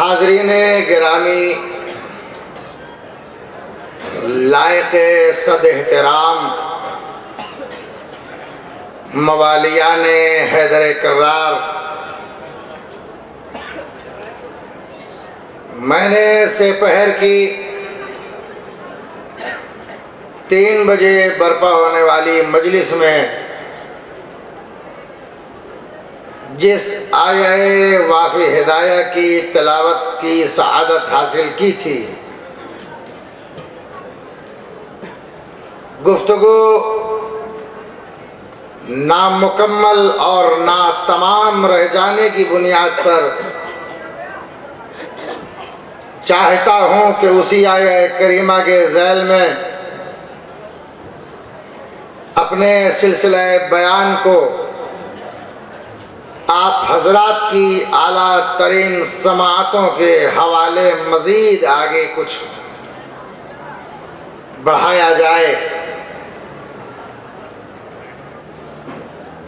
हाज़रीन गिरामी, लायक सद एहतराम मवालियान हैदर करार, मैंने सेपहर की 3 बजे बर्पा होने वाली मजलिस में जिस आये वाफ़ी हिदाया की तिलावत की सआदत हासिल की थी, गुफ्तगू नामुकम्मल और ना तमाम रह जाने की बुनियाद पर चाहता हूँ कि उसी आया करीमा के ज़ैल में अपने सिलसिले बयान को आप हजरात की आला तरीन समाअतों के हवाले मज़ीद आगे कुछ बढ़ाया जाए।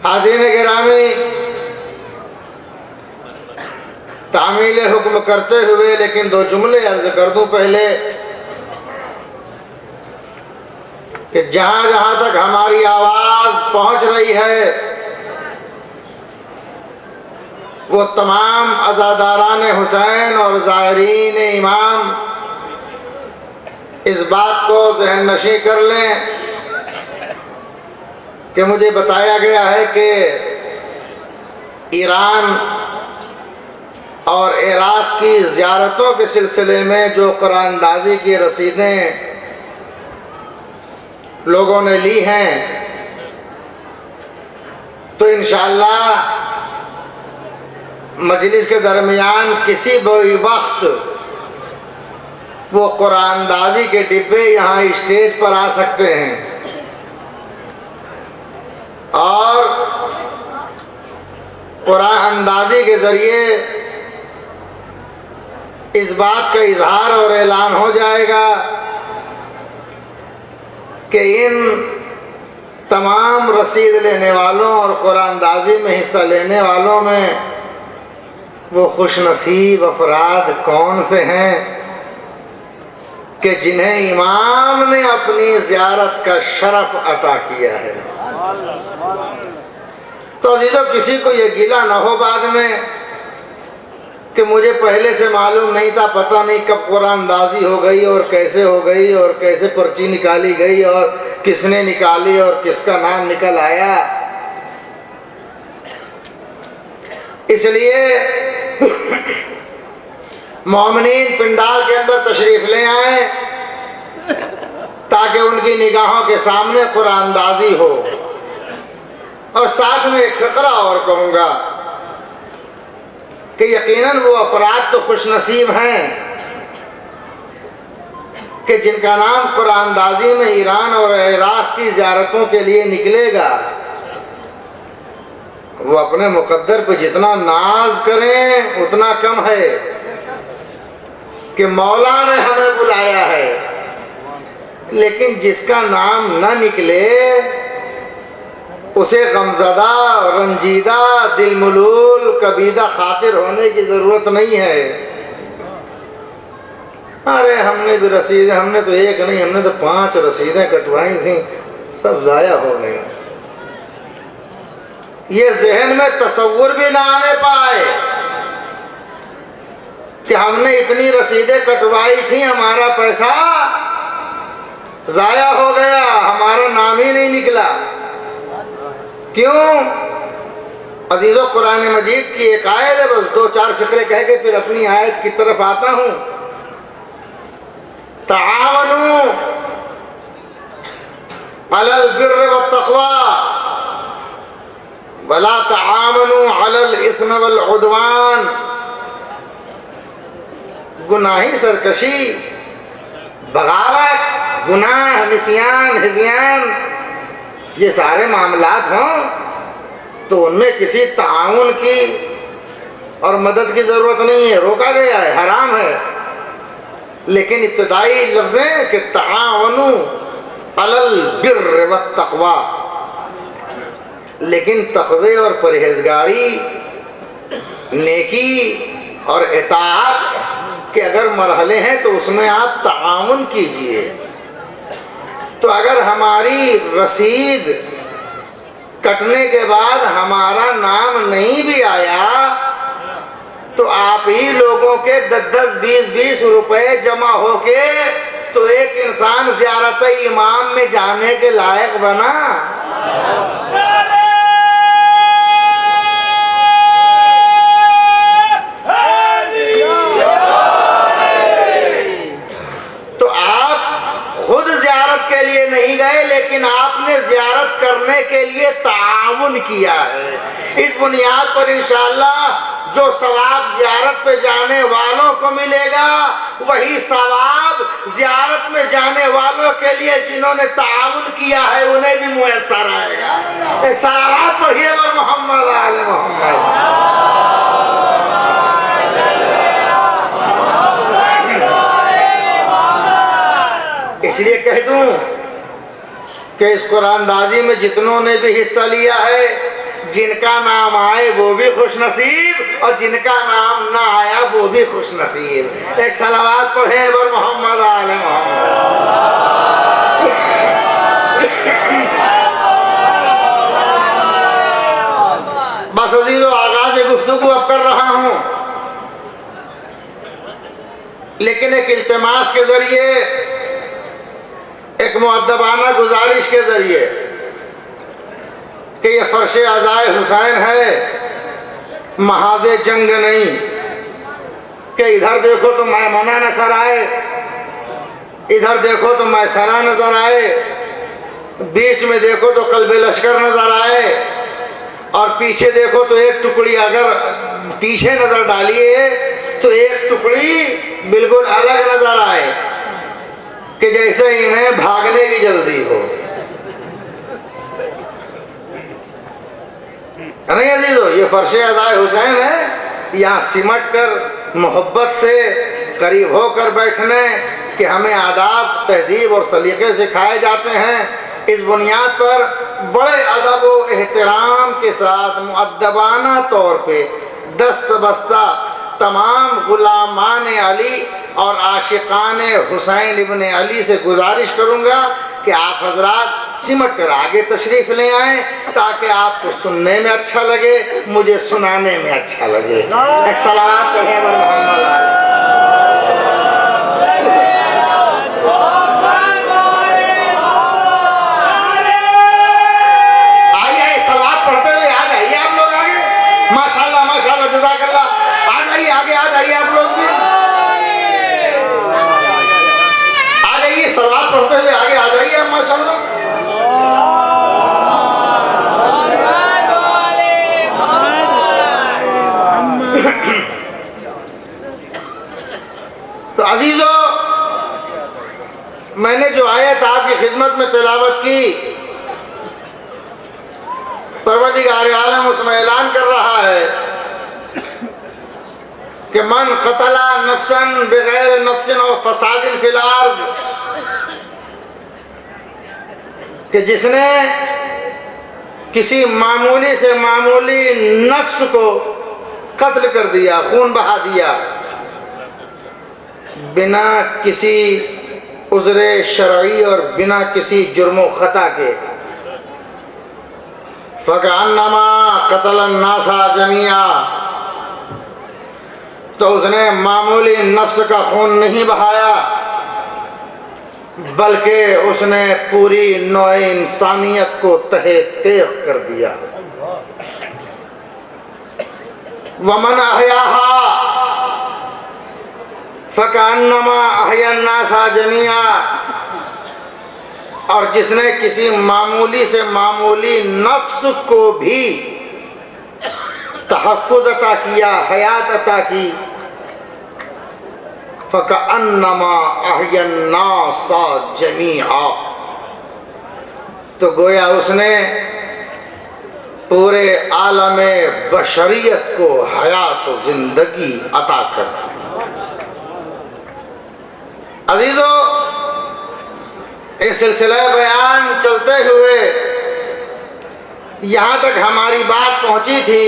हाज़रीन गिरामी, तामील हुक्म करते हुए लेकिन 2 जुमले अर्ज कर दूं पहले कि जहां जहां तक हमारी आवाज़ पहुंच रही है वो तमाम अज़ादारान हुसैन और ज़ाहिरीन इमाम इस बात को ज़हन नशी कर लें कि मुझे बताया गया है कि ईरान और इराक़ की ज़ियारतों के सिलसिले में जो कुरानदाज़ी की रसीदें लोगों ने ली हैं, तो इंशाअल्लाह मजलिस के दरमियान किसी भी वक्त वो कुरानदाज़ी के डिब्बे यहाँ स्टेज पर आ सकते हैं और कुरान अंदाज़ी के ज़रिए इस बात का इजहार और ऐलान हो जाएगा कि इन तमाम रसीद लेने वालों और कुरानदाज़ी में हिस्सा लेने वालों में वो खुशनसीब अफराद कौन से हैं कि जिन्हें इमाम ने अपनी ज़ियारत का शरफ़ अता किया है। तो अजीज़ों, किसी को ये गिला ना हो बाद में कि मुझे पहले से मालूम नहीं था, पता नहीं कब कुरानदाज़ी हो गई और कैसे पर्ची निकाली गई और किसने निकाली और किसका नाम निकल आया। इसलिए मोमिनीन पिंडाल के अंदर तशरीफ़ ले आए ताकि उनकी निगाहों के सामने कुरानदाज़ी हो। और साथ में एक फ़िक्रा और कहूँगा कि यकीनन वो अफराद तो खुशनसीब हैं कि जिनका नाम कुरानदाज़ी में ईरान और इराक़ की ज़ियारतों के लिए निकलेगा। वो अपने मुक़द्दर पे जितना नाज करें उतना कम है कि मौला ने हमें बुलाया है, लेकिन जिसका नाम न निकले उसे गमज़दा, रंजीदा, दिलमलूल, कबीदा खातिर होने की ज़रूरत नहीं है। अरे हमने भी रसीदें, हमने तो एक नहीं, हमने तो 5 रसीदें कटवाई थी, सब ज़ाया हो गई। ये जहन में तसव्वुर भी ना आने पाए कि हमने इतनी रसीदें कटवाई थी, हमारा पैसा ज़ाया हो गया, हमारा नाम ही नहीं निकला। क्यों? अजीज़ों, कुरान मजीद की एक आयत है, बस 2-4 फ़िक्रे कह के फिर अपनी आयत की तरफ आता हूँ। तआवनु अलल बिर्र वत्तक़वा वला तआवनु अलल इस्म वल उद्वान। गुनाही सरकशी, बगावत, गुनाह, निसियान, हिज़यान, ये सारे मामलात हों तो उनमें किसी ताउन की और मदद की ज़रूरत नहीं है, रोका गया है, हराम है। लेकिन इब्तदाई लफ्ज़ें कि तआवनु अलल बिर्र वत्तक़वा, लेकिन तक़वे और परहेज़गारी, नेकी और इताअत के अगर मरहले हैं तो उसमें आप ताउन कीजिए। तो अगर हमारी रसीद कटने के बाद हमारा नाम नहीं भी आया तो आप ही लोगों के 10-10, 20-20 रुपए जमा होके तो एक इंसान ज़ियारत इमाम में जाने के लायक बना। तो आप खुद ज़ियारत के लिए नहीं गए, लेकिन आपने ज़ियारत करने के लिए ताउन किया है। इस बुनियाद पर इंशाअल्लाह जो सवाब ज़ियारत पे जाने वालों को मिलेगा, वही सवाब ज़ियारत में जाने वालों के लिए जिन्होंने ताउन किया है उन्हें भी मुयस्सर आएगा। एक सलावत पढ़िए वर मोहम्मद आले मोहम्मद। इसलिए कह दूं कि इस कुरानदाजी में जितनों ने भी हिस्सा लिया है, जिनका नाम आए वो भी खुश नसीब और जिनका नाम ना आया वो भी खुश नसीब। एक सलावत पढ़े वर मोहम्मद आले मोहम्मद। बस अजीजों, आगाज गुफ्तगू अब कर रहा हूं, लेकिन एक इल्तिमास के जरिए, एक मुअद्दबाना गुजारिश के जरिए कि ये फर्श अज़ाए हुसैन है, महाज़े जंग नहीं कि इधर देखो तो मैमना नजर आए, इधर देखो तो मैसरा नजर आए, बीच में देखो तो कल्बे लश्कर नजर आए, और पीछे देखो तो एक टुकड़ी अगर पीछे नजर डालिए तो एक टुकड़ी बिल्कुल अलग नजर आए कि जैसे इन्हें भागने की जल्दी हो। नहीं अजीजों, ये फर्श अज़ाए हुसैन है। यहाँ सिमट कर मोहब्बत से करीब होकर बैठने कि हमें आदाब, तहजीब और सलीक़े सिखाए जाते हैं। इस बुनियाद पर बड़े अदब व एहतराम के साथ मुअद्दबाना तौर पे दस्त बस्ता तमाम गुलामान अली और आशिकान हुसैन इब्न अली से गुजारिश करूँगा कि आप हजरात सिमट कर आगे तशरीफ़ ले आएँ, ताकि आपको सुनने में अच्छा लगे, मुझे सुनाने में अच्छा लगे। एक सलावत पढ़ें वर मोहम्मद। आइए सलावत पढ़ते हुए आ जाइए आप लोग आगे। माशाल्लाह माशाल्लाह, जज़ाकल्लाह। आ जाइए आगे, आ जाइए आप लोग भी आ जाइए, सलावत पढ़ते हुए आगे आ जाइए आप। माशाल्लाह। तो अजीजों, मैंने जो आयत आपकी खिदमत में तिलावत की, परवरदिगार आलम उसमें ऐलान कर रहा है कि मन क़तला नफ्सन बगैर नफ्सिन और फसादिन फिल अर्ज़, कि जिसने किसी मामूली से मामूली नफ्स को कत्ल कर दिया, खून बहा दिया, बिना किसी उज़्र शरई और बिना किसी जुर्म खता के, फ़कअन्नमा क़तलन नासा जमीआ, तो उसने मामूली नफ्स का खून नहीं बहाया, बल्कि उसने पूरी नौ इंसानियत को तहे तेग कर दिया। वमन अहयाहा फ़कअन्नमा अहयन नासा जमीआ, और जिसने किसी मामूली से मामूली नफ्स को भी तहफ़्फ़ुज़ अता किया, हयात अता की, फ़कअन्नमा अहयन नासा जमीआ, तो गोया उसने पूरे आलमे बशरियत को हयात व ज़िंदगी अता कर दी। अजीजों, इस सिलसिला बयान चलते हुए यहाँ तक हमारी बात पहुँची थी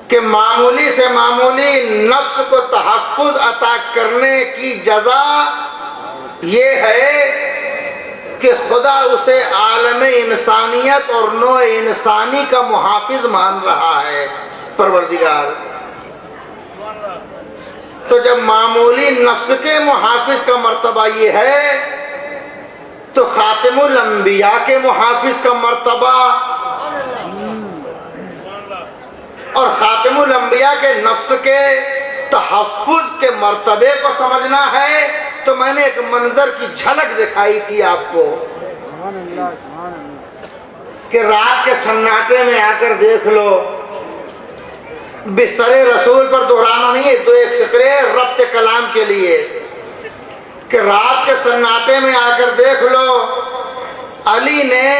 कि मामूली से मामूली नफ्स को तहफ़्फ़ुज़ अता करने की जज़ा ये है कि खुदा उसे आलमे इंसानियत और नौ इंसानी का मुहाफ़िज़ मान रहा है। परवरदिगार तो जब मामूली नफ्स के मुहाफिज का मर्तबा ये है, तो खातिमुल अंबिया के मुहाफिज का मर्तबा और खातिमुल अंबिया के नफ्स के तहफ्फुज के मर्तबे को समझना है। तो मैंने एक मंजर की झलक दिखाई थी आपको कि रात के सन्नाटे में आकर देख लो, बिस्तरे रसूल पर दोहराना नहीं है, तो एक फिक्रे रब्त कलाम के लिए कि रात के सन्नाटे में आकर देख लो, अली ने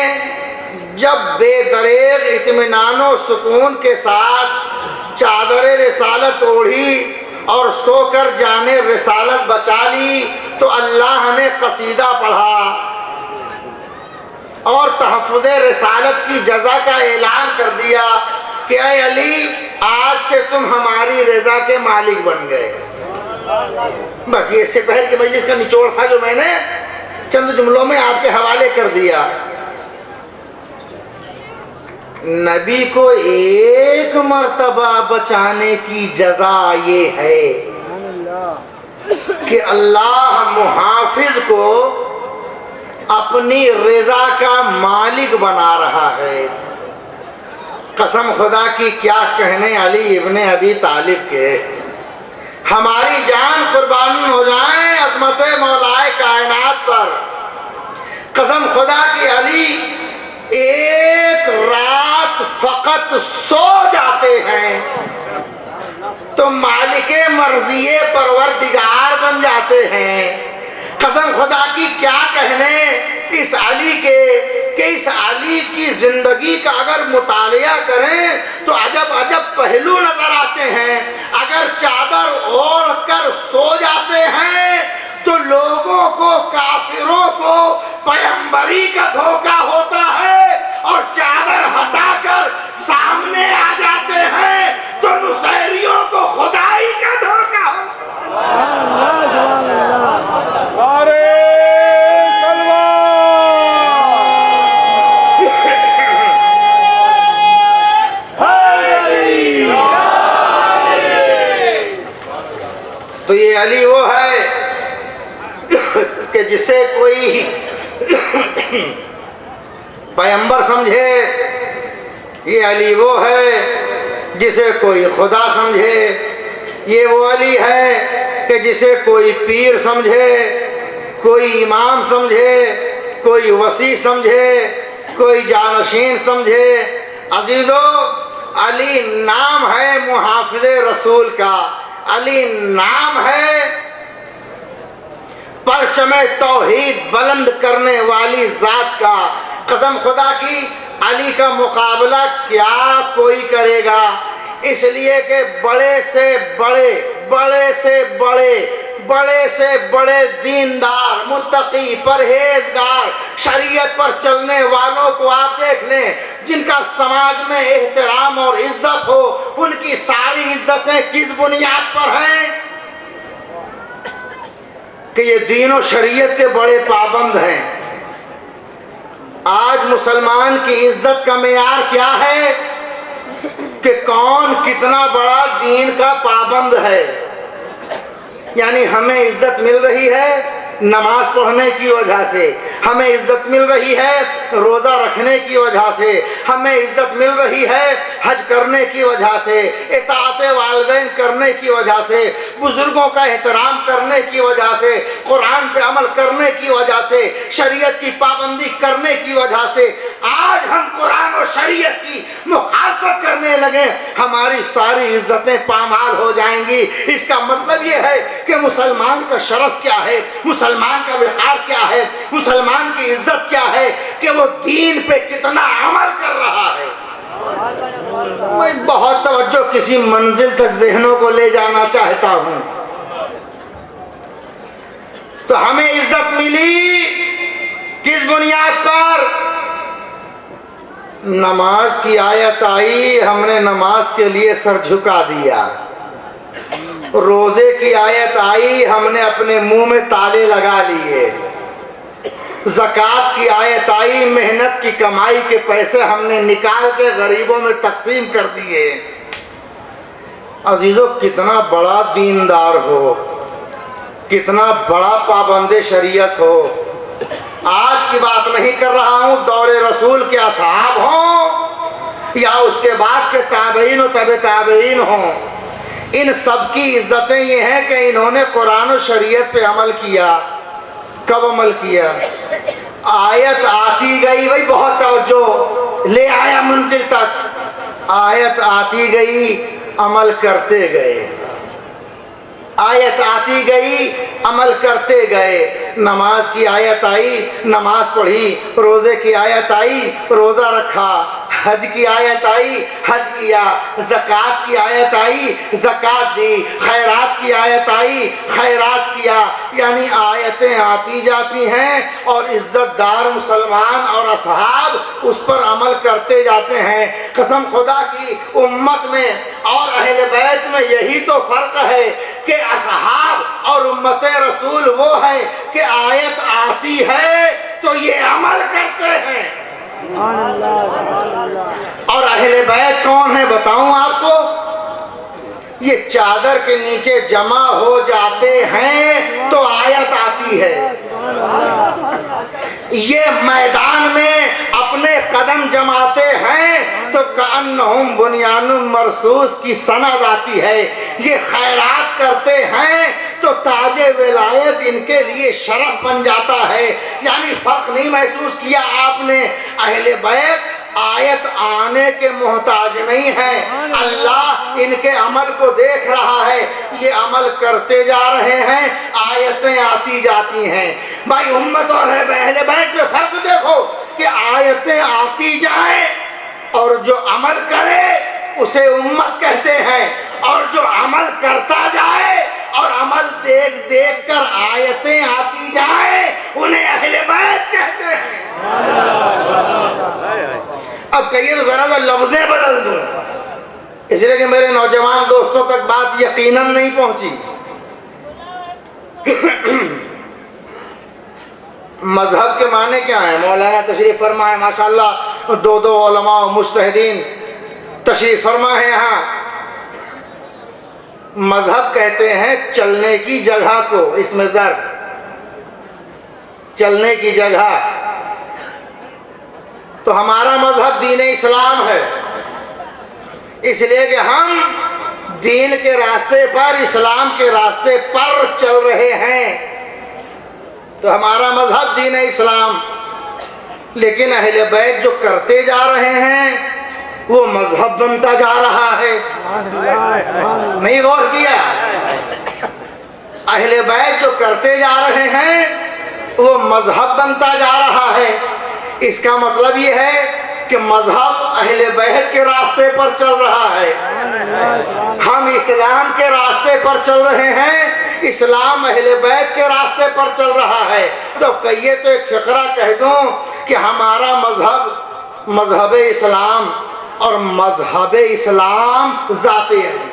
जब बेदरेग इत्मीनानो सुकून के साथ चादर रिसालत ओढ़ी और सोकर जाने रिसालत बचा ली, तो अल्लाह ने कसीदा पढ़ा और तहफ़्फ़ुज़ रिसालत की जज़ा का ऐलान कर दिया कि ऐ अली, आज से तुम हमारी रज़ा के मालिक बन गए। बस ये सिपहर की मजलिस का निचोड़ था जो मैंने चंद जुमलों में आपके हवाले कर दिया। नबी को एक मर्तबा बचाने की जज़ा ये है कि अल्लाह मुहाफिज को अपनी रज़ा का मालिक बना रहा है। कसम खुदा की क्या कहने अली इब्ने अबी तालिब के, हमारी जान कुर्बान हो जाए अज़मत मौलाए कायनात पर। कसम खुदा की अली एक रात फकत सो जाते हैं तो मालिके मर्ज़िए परवरदिगार बन जाते हैं। कसम खुदा की क्या कहने इस अली के कि इस अली की जिंदगी का अगर मुतालिया करें तो अजब अजब पहलू नजर आते हैं। अगर चादर ओढ़ कर सो जाते हैं तो लोगों को, काफिरों को पैगंबरी का धोखा होता है, और चादर हटाकर सामने आ जाते हैं तो नुसैरियों को खुदाई का धोखा होता है। तो ये अली वो है कि जिसे कोई पैगंबर समझे, ये अली वो है जिसे कोई खुदा समझे, ये वो अली है कि जिसे कोई पीर समझे, कोई इमाम समझे, कोई वसी समझे, कोई जानशीन समझे। अजीजों, अली नाम है मुहाफिज़े रसूल का, अली नाम है परचमे तौहीद बुलंद करने वाली जात का। कसम खुदा की अली का मुकाबला क्या कोई करेगा, इसलिए कि बड़े से बड़े, बड़े से बड़े, बड़े से बड़े दीनदार, मुत्तकी, परहेजगार, शरीयत पर चलने वालों को आप देख लें, जिनका समाज में एहतराम और इज्जत हो, उनकी सारी इज्जतें किस बुनियाद पर हैं कि ये दीन और शरीयत के बड़े पाबंद हैं। आज मुसलमान की इज्जत का मेयार क्या है कि कौन कितना बड़ा दीन का पाबंद है। यानी हमें इज्जत मिल रही है नमाज पढ़ने की वजह से, हमें इज्जत मिल रही है रोज़ा रखने की वजह से, हमें इज्जत मिल रही है हज करने की वजह से, इताअत वालिदैन करने की वजह से, बुजुर्गों का एहतराम करने की वजह से, कुरान पे अमल करने की वजह से, शरीयत की पाबंदी करने की वजह से। आज हम कुरान और शरीयत की मुखालफत करने लगे, हमारी सारी इज्जतें पामाल हो जाएंगी। इसका मतलब यह है कि मुसलमान का शरफ क्या है, मुसलमान का विकार क्या है, मुसलमान की इज्जत क्या है कि वो दीन पे कितना अमल कर रहा है। मैं बहुत तवज्जो किसी मंजिल तक ज़हनों को ले जाना चाहता हूं। तो हमें इज्जत मिली किस बुनियाद पर? नमाज की आयत आई, हमने नमाज के लिए सर झुका दिया। रोजे की आयत आई, हमने अपने मुंह में ताले लगा लिए। ज़कात की आयत आई, मेहनत की कमाई के पैसे हमने निकाल के गरीबों में तकसीम कर दिए। अजीजों, कितना बड़ा दीनदार हो, कितना बड़ा पाबंदे शरीयत हो, आज की बात नहीं कर रहा हूँ, दौरे रसूल के असहाब हों या उसके बाद के ताबईन और तबे ताबईन हों, इन सब की इज्जतें ये हैं कि इन्होंने कुरान और शरीयत पे अमल किया। कब अमल किया? आयत आती गई, भाई बहुत तवज्जो, ले आया मंजिल तक, आयत आती गई, अमल करते गए, आयत आती गई, अमल करते गए। नमाज की आयत आई, नमाज पढ़ी, रोज़े की आयत आई, रोज़ा रखा, हज की आयत आई, हज किया, ज़कात की आयत आई, ज़कात दी, खैरात की आयत आई, खैरात किया। यानी आयतें आती जाती हैं और इज़्ज़तदार मुसलमान और असहाब उस पर अमल करते जाते हैं। कसम खुदा की, उम्मत में और अहले बैत में यही तो फ़र्क है कि असहाब और उम्मत रसूल वो है कि आयत आती है तो ये अमल करते हैं, और अहले बैत कौन है बताऊं आपको? ये चादर के नीचे जमा हो जाते हैं तो आयत आती है, ये मैदान में अपने कदम जमाते हैं तो कअन्नहुम बुनियानुम मरसूस की सनद आती है, ये खैरात करते हैं तो ताजे विलायत इनके लिए शरफ बन जाता है। यानी फर्क नहीं महसूस किया आपने? अहले बैत आयत आने के मोहताज नहीं है, अल्लाह इनके अमल को देख रहा है, ये अमल करते जा रहे हैं, आयतें आती जाती हैं। भाई उम्मत और अहले बैत में फर्क देखो कि आयतें आती जाए और जो अमल करे उसे उम्मत कहते हैं, और जो अमल करता जाए और अमल देख देख कर आयतें आती जाए उन्हें अहले बैत कहते हैं। अब कहिए तो जरा सा लफ्ज़ें बदल दूं, इसलिए कि मेरे नौजवान दोस्तों तक बात यकीनन नहीं पहुंची। मजहब के माने क्या है? मौलाना तशरीफ फरमा है, माशाल्लाह, दो उलमा मुज्तहिदीन तशरीफ फरमा है यहाँ। मजहब कहते हैं चलने की जगह को, इसमें ज़र चलने की जगह। तो हमारा मजहब दीन इस्लाम है, इसलिए कि हम दीन के रास्ते पर, इस्लाम के रास्ते पर चल रहे हैं, तो हमारा मजहब दीन इस्लाम। लेकिन अहले बैत जो करते जा रहे हैं वो मजहब बनता जा रहा है। नहीं गौर किया? अहले बैत जो करते जा रहे हैं वो मजहब बनता जा रहा है। इसका मतलब ये है कि मजहब अहले बैत के रास्ते पर चल रहा है, हम इस्लाम के रास्ते पर चल रहे हैं, इस्लाम अहले बैत के रास्ते पर चल रहा है। तो कहिए तो एक फ़िक्रा कह दूं कि हमारा मजहब मजहब इस्लाम और मजहब इस्लाम ज़ाते अली,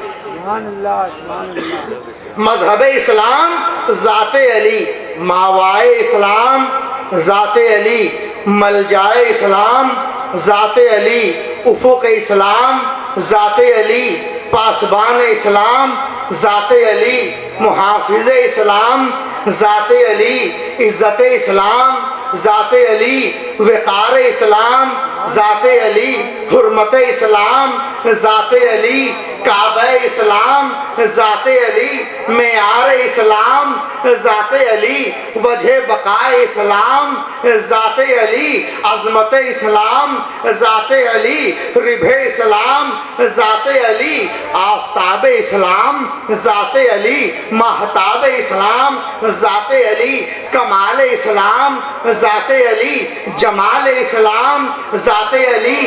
मजहब इस्लाम ज़ाते अली, मावाए इस्लाम ज़ाते अली, मलजाए इस्लाम ज़ाते अली, उफ़ुक़ इस्लाम ज़ाते अली, पासबान इस्लाम ज़ाते अली, मुहाफ़िज़ इस्लाम ज़ाते अली, इज़्ज़त इस्लाम ज़ाते अली, वक़ार इस्लाम ज़ाते अली, हुर्मत इस्लाम ज़ाते अली, काबा इस्लाम ज़ाते अली, मेयार इस्लाम ज़ाते अली, वजह बका इस्लाम ज़ाते अली, अज़मत इस्लाम ज़ाते अली, रिभे इस्लाम ज़ाते अली, आफ़ताब इस्लाम ज़ाते अली, महताब इस्लाम ज़ाते अली, कमाल इस्लाम ज़ाते अली, जमाल इस्लाम ज़ाते अली,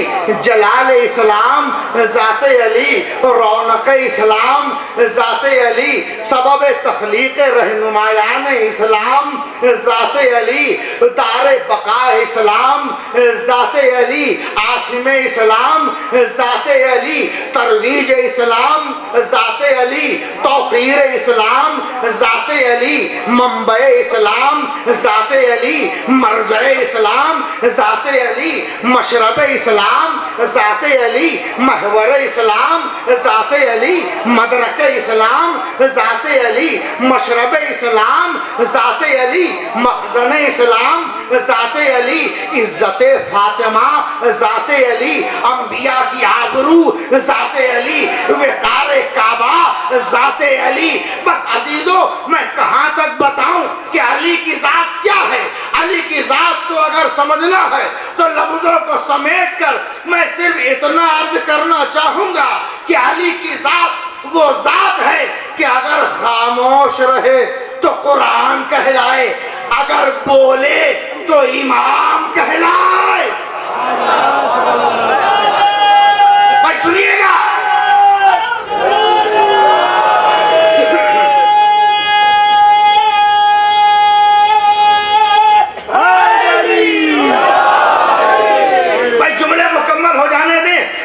जलाल इस्लाम ज़ाते अली, रौनक इस्लाम ज़ाते अली, सबब तख्लीक़ रहनुमायान इस्लाम ज़ाते अली, दार बका इस्लाम ज़ाते अली, आसिम इस्लाम ज़ाते अली, तरवीज इस्लाम ज़ाते अली, तौक़ीर इस्लाम ज़ाते अली, मंबे इस्लाम ज़ाते अली, मरजए इस्लाम ज़ाते अली मशरब इस्लाम, ज़ाते अली महवर इस्लाम, ज़ाते अली मदरक इस्लाम, ज़ाते अली मशरब इस्लाम, ज़ाते अली मखज़न इस्लाम, ज़ाते अली इज़्ज़त फ़ातिमा, ज़ाते अली अंबिया की आबरू, ज़ाते अली विकार काबा, ज़ाते अली। बस अजीजों, मैं कहाँ तक बताऊं कि अली की ज़ात क्या है। अली की ज़ात तो अगर समझना है तो लफ्ज़ों को समेट कर मैं सिर्फ इतना अर्ज करना चाहूंगा कि अली की ज़ात वो ज़ात है कि अगर खामोश रहे तो कुरान कहलाए, अगर बोले तो इमाम कहलाए। भाई सुनिएगा,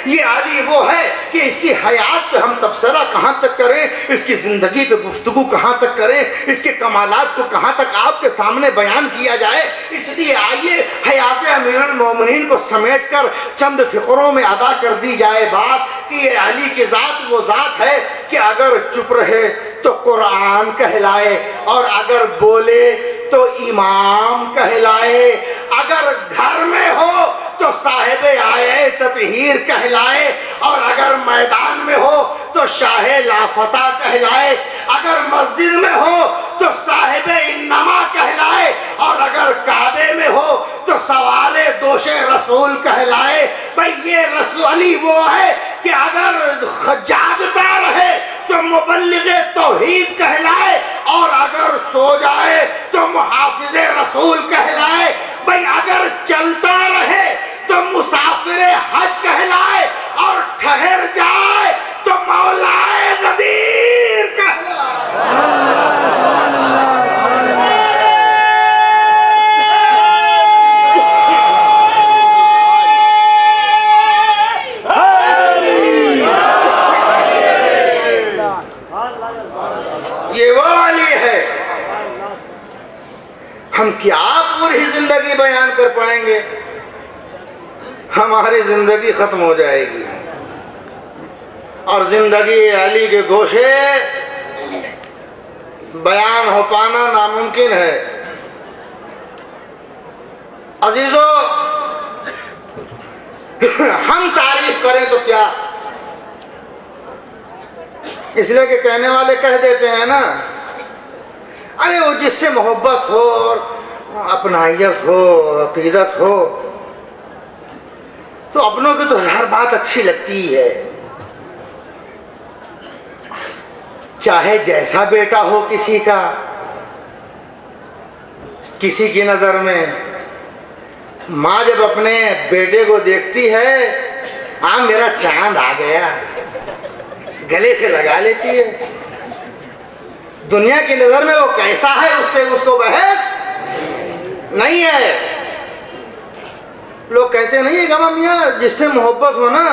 ये अली वो है कि इसकी हयात पे हम तबसरा कहाँ तक करें, इसकी ज़िंदगी पे गुफ्तगू कहाँ तक करें, इसके कमालात को कहाँ तक आपके सामने बयान किया जाए। इसलिए आइए हयात अमीरुल मोमिनीन को समेट कर चंद फ़िक्रों में अदा कर दी जाए बात कि ये अली की ज़ात वो ज़ात है कि अगर चुप रहे तो कुरान कहलाए और अगर बोले तो इमाम कहलाए, अगर घर में हो तो साहिब आए ततहीर कहलाए और अगर मैदान में हो तो शाहे लाफता कहलाए, अगर मस्जिद में हो तो साहिब इन्नमा कहलाए और अगर काबे में हो तो सवाले दोषे रसूल कहलाए। भाई ये रसूल अली वो है कि अगर जागता रहे तो मुबल्लिग़े तौहीद कहलाए और अगर सो जाए तो मुहाफ़िज़े रसूल कहलाए। भाई अगर चलता रहे तो मुसाफिरे हज कहलाए और ठहर जाए तो मौलाए गदीर कहलाए। ये वो अली है, हम क्या पूरी जिंदगी बयान कर पाएंगे, हमारी जिंदगी खत्म हो जाएगी और जिंदगी अली के गोशे बयान हो पाना नामुमकिन है। अजीजों, हम तारीफ करें तो क्या, इसलिए कि कहने वाले कह देते हैं ना, अरे वो जिससे मोहब्बत हो और अपनाइयत हो, अकीदत हो तो अपनों की तो हर बात अच्छी लगती है, चाहे जैसा बेटा हो किसी का। किसी की नज़र में माँ जब अपने बेटे को देखती है, हाँ मेरा चांद आ गया, गले से लगा लेती है। दुनिया की नज़र में वो कैसा है उससे उसको बहस नहीं है। लोग कहते नहीं है गमा मियाँ जिससे मोहब्बत हो ना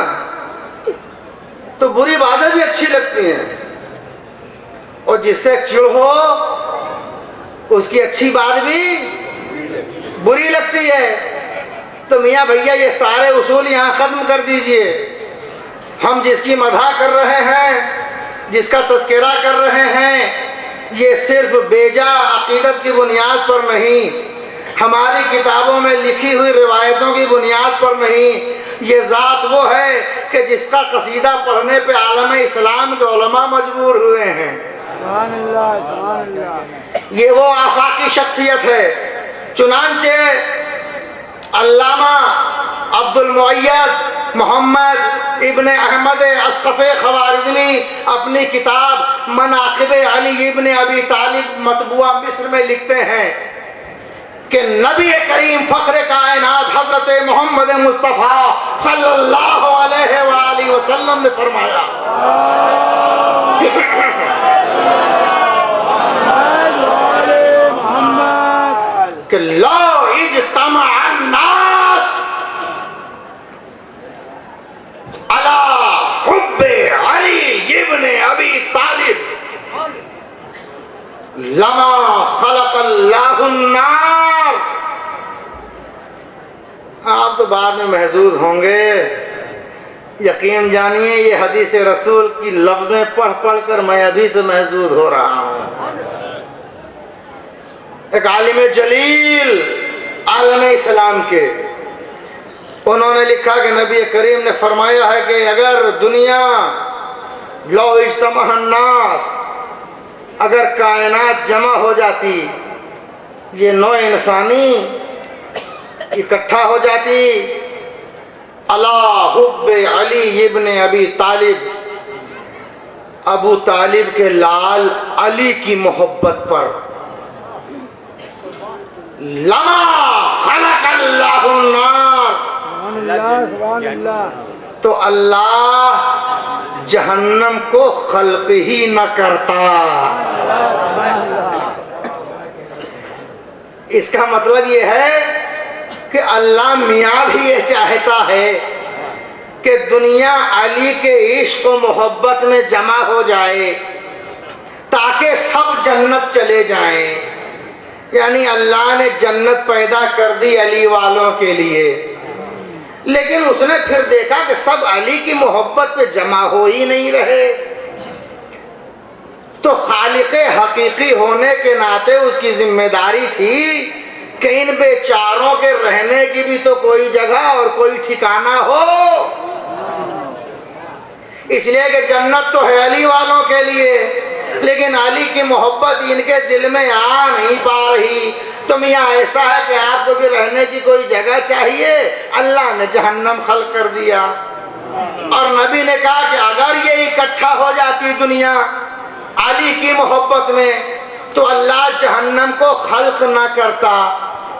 तो बुरी बातें भी अच्छी लगती हैं और जिससे चिढ़ हो उसकी अच्छी बात भी बुरी लगती है। तो मियाँ भैया ये सारे उसूल यहाँ ख़त्म कर दीजिए। हम जिसकी मदह कर रहे हैं, जिसका तज़किरा कर रहे हैं, ये सिर्फ बेजा अक़ीदत की बुनियाद पर नहीं, हमारी किताबों में लिखी हुई रिवायतों की बुनियाद पर नहीं, ये ज़ात वो है कि जिसका कसीदा पढ़ने पे आलम इस्लाम के उलमा मजबूर हुए हैं। ये वो आफाकी शख्सियत है। चुनांचे अल्लामा अब्दुल मुअय्यद मोहम्मद इब्ने अहमद अस्क़फ़े ख़वारिज़मी अपनी किताब मनाक़िब अली इब्ने अबी तालिब मतबूआ मिस्र में लिखते हैं कि नबी करीम फ़ख्र कायनात हज़रत मोहम्मद मुस्तफ़ा सल्लल्लाहु अलैहि वसल्लम ने फरमाया कि ला इज्तमअन नास अला हुब्बे अली इब्ने अबी तालिब लमा खलक़ल्लाहुन नार आप तो बाद में महसूस होंगे। यकीन जानिए ये हदीस रसूल की लफ्जें पढ़ पढ़ कर मैं अभी से महसूस हो रहा हूँ। एक आलिम जलील आलम इस्लाम के, उन्होंने लिखा कि नबी करीम ने फरमाया है कि अगर दुनिया लो इज्तमाअन्नास, अगर कायनात जमा हो जाती, ये नौ इंसानी इकट्ठा हो जाती, अला हुब्बे अली इब्ने अबी तालिब, अबू तालिब के लाल अली की मोहब्बत पर, लमा खलक़ल्लाहु अन्नार, तो अल्लाह जहन्नम को खल्क ही न करता। इसका मतलब ये है कि अल्लाह मियाँ भी ये चाहता है कि दुनिया अली के इश्क व मोहब्बत में जमा हो जाए ताकि सब जन्नत चले जाएं। यानी अल्लाह ने जन्नत पैदा कर दी अली वालों के लिए, लेकिन उसने फिर देखा कि सब अली की मोहब्बत पे जमा हो ही नहीं रहे, तो खालिक़े हकीकी होने के नाते उसकी जिम्मेदारी थी कि इन बेचारों के रहने की भी तो कोई जगह और कोई ठिकाना हो। इसलिए कि जन्नत तो है अली वालों के लिए, लेकिन अली की मोहब्बत इनके दिल में आ नहीं पा रही। तो मियाँ ऐसा है कि आपको भी रहने की कोई जगह चाहिए, अल्लाह ने जहन्नम खल्क कर दिया। और नबी ने कहा कि अगर ये इकट्ठा हो जाती दुनिया अली की मोहब्बत में, तो अल्लाह जहन्नम को खल्क ना करता।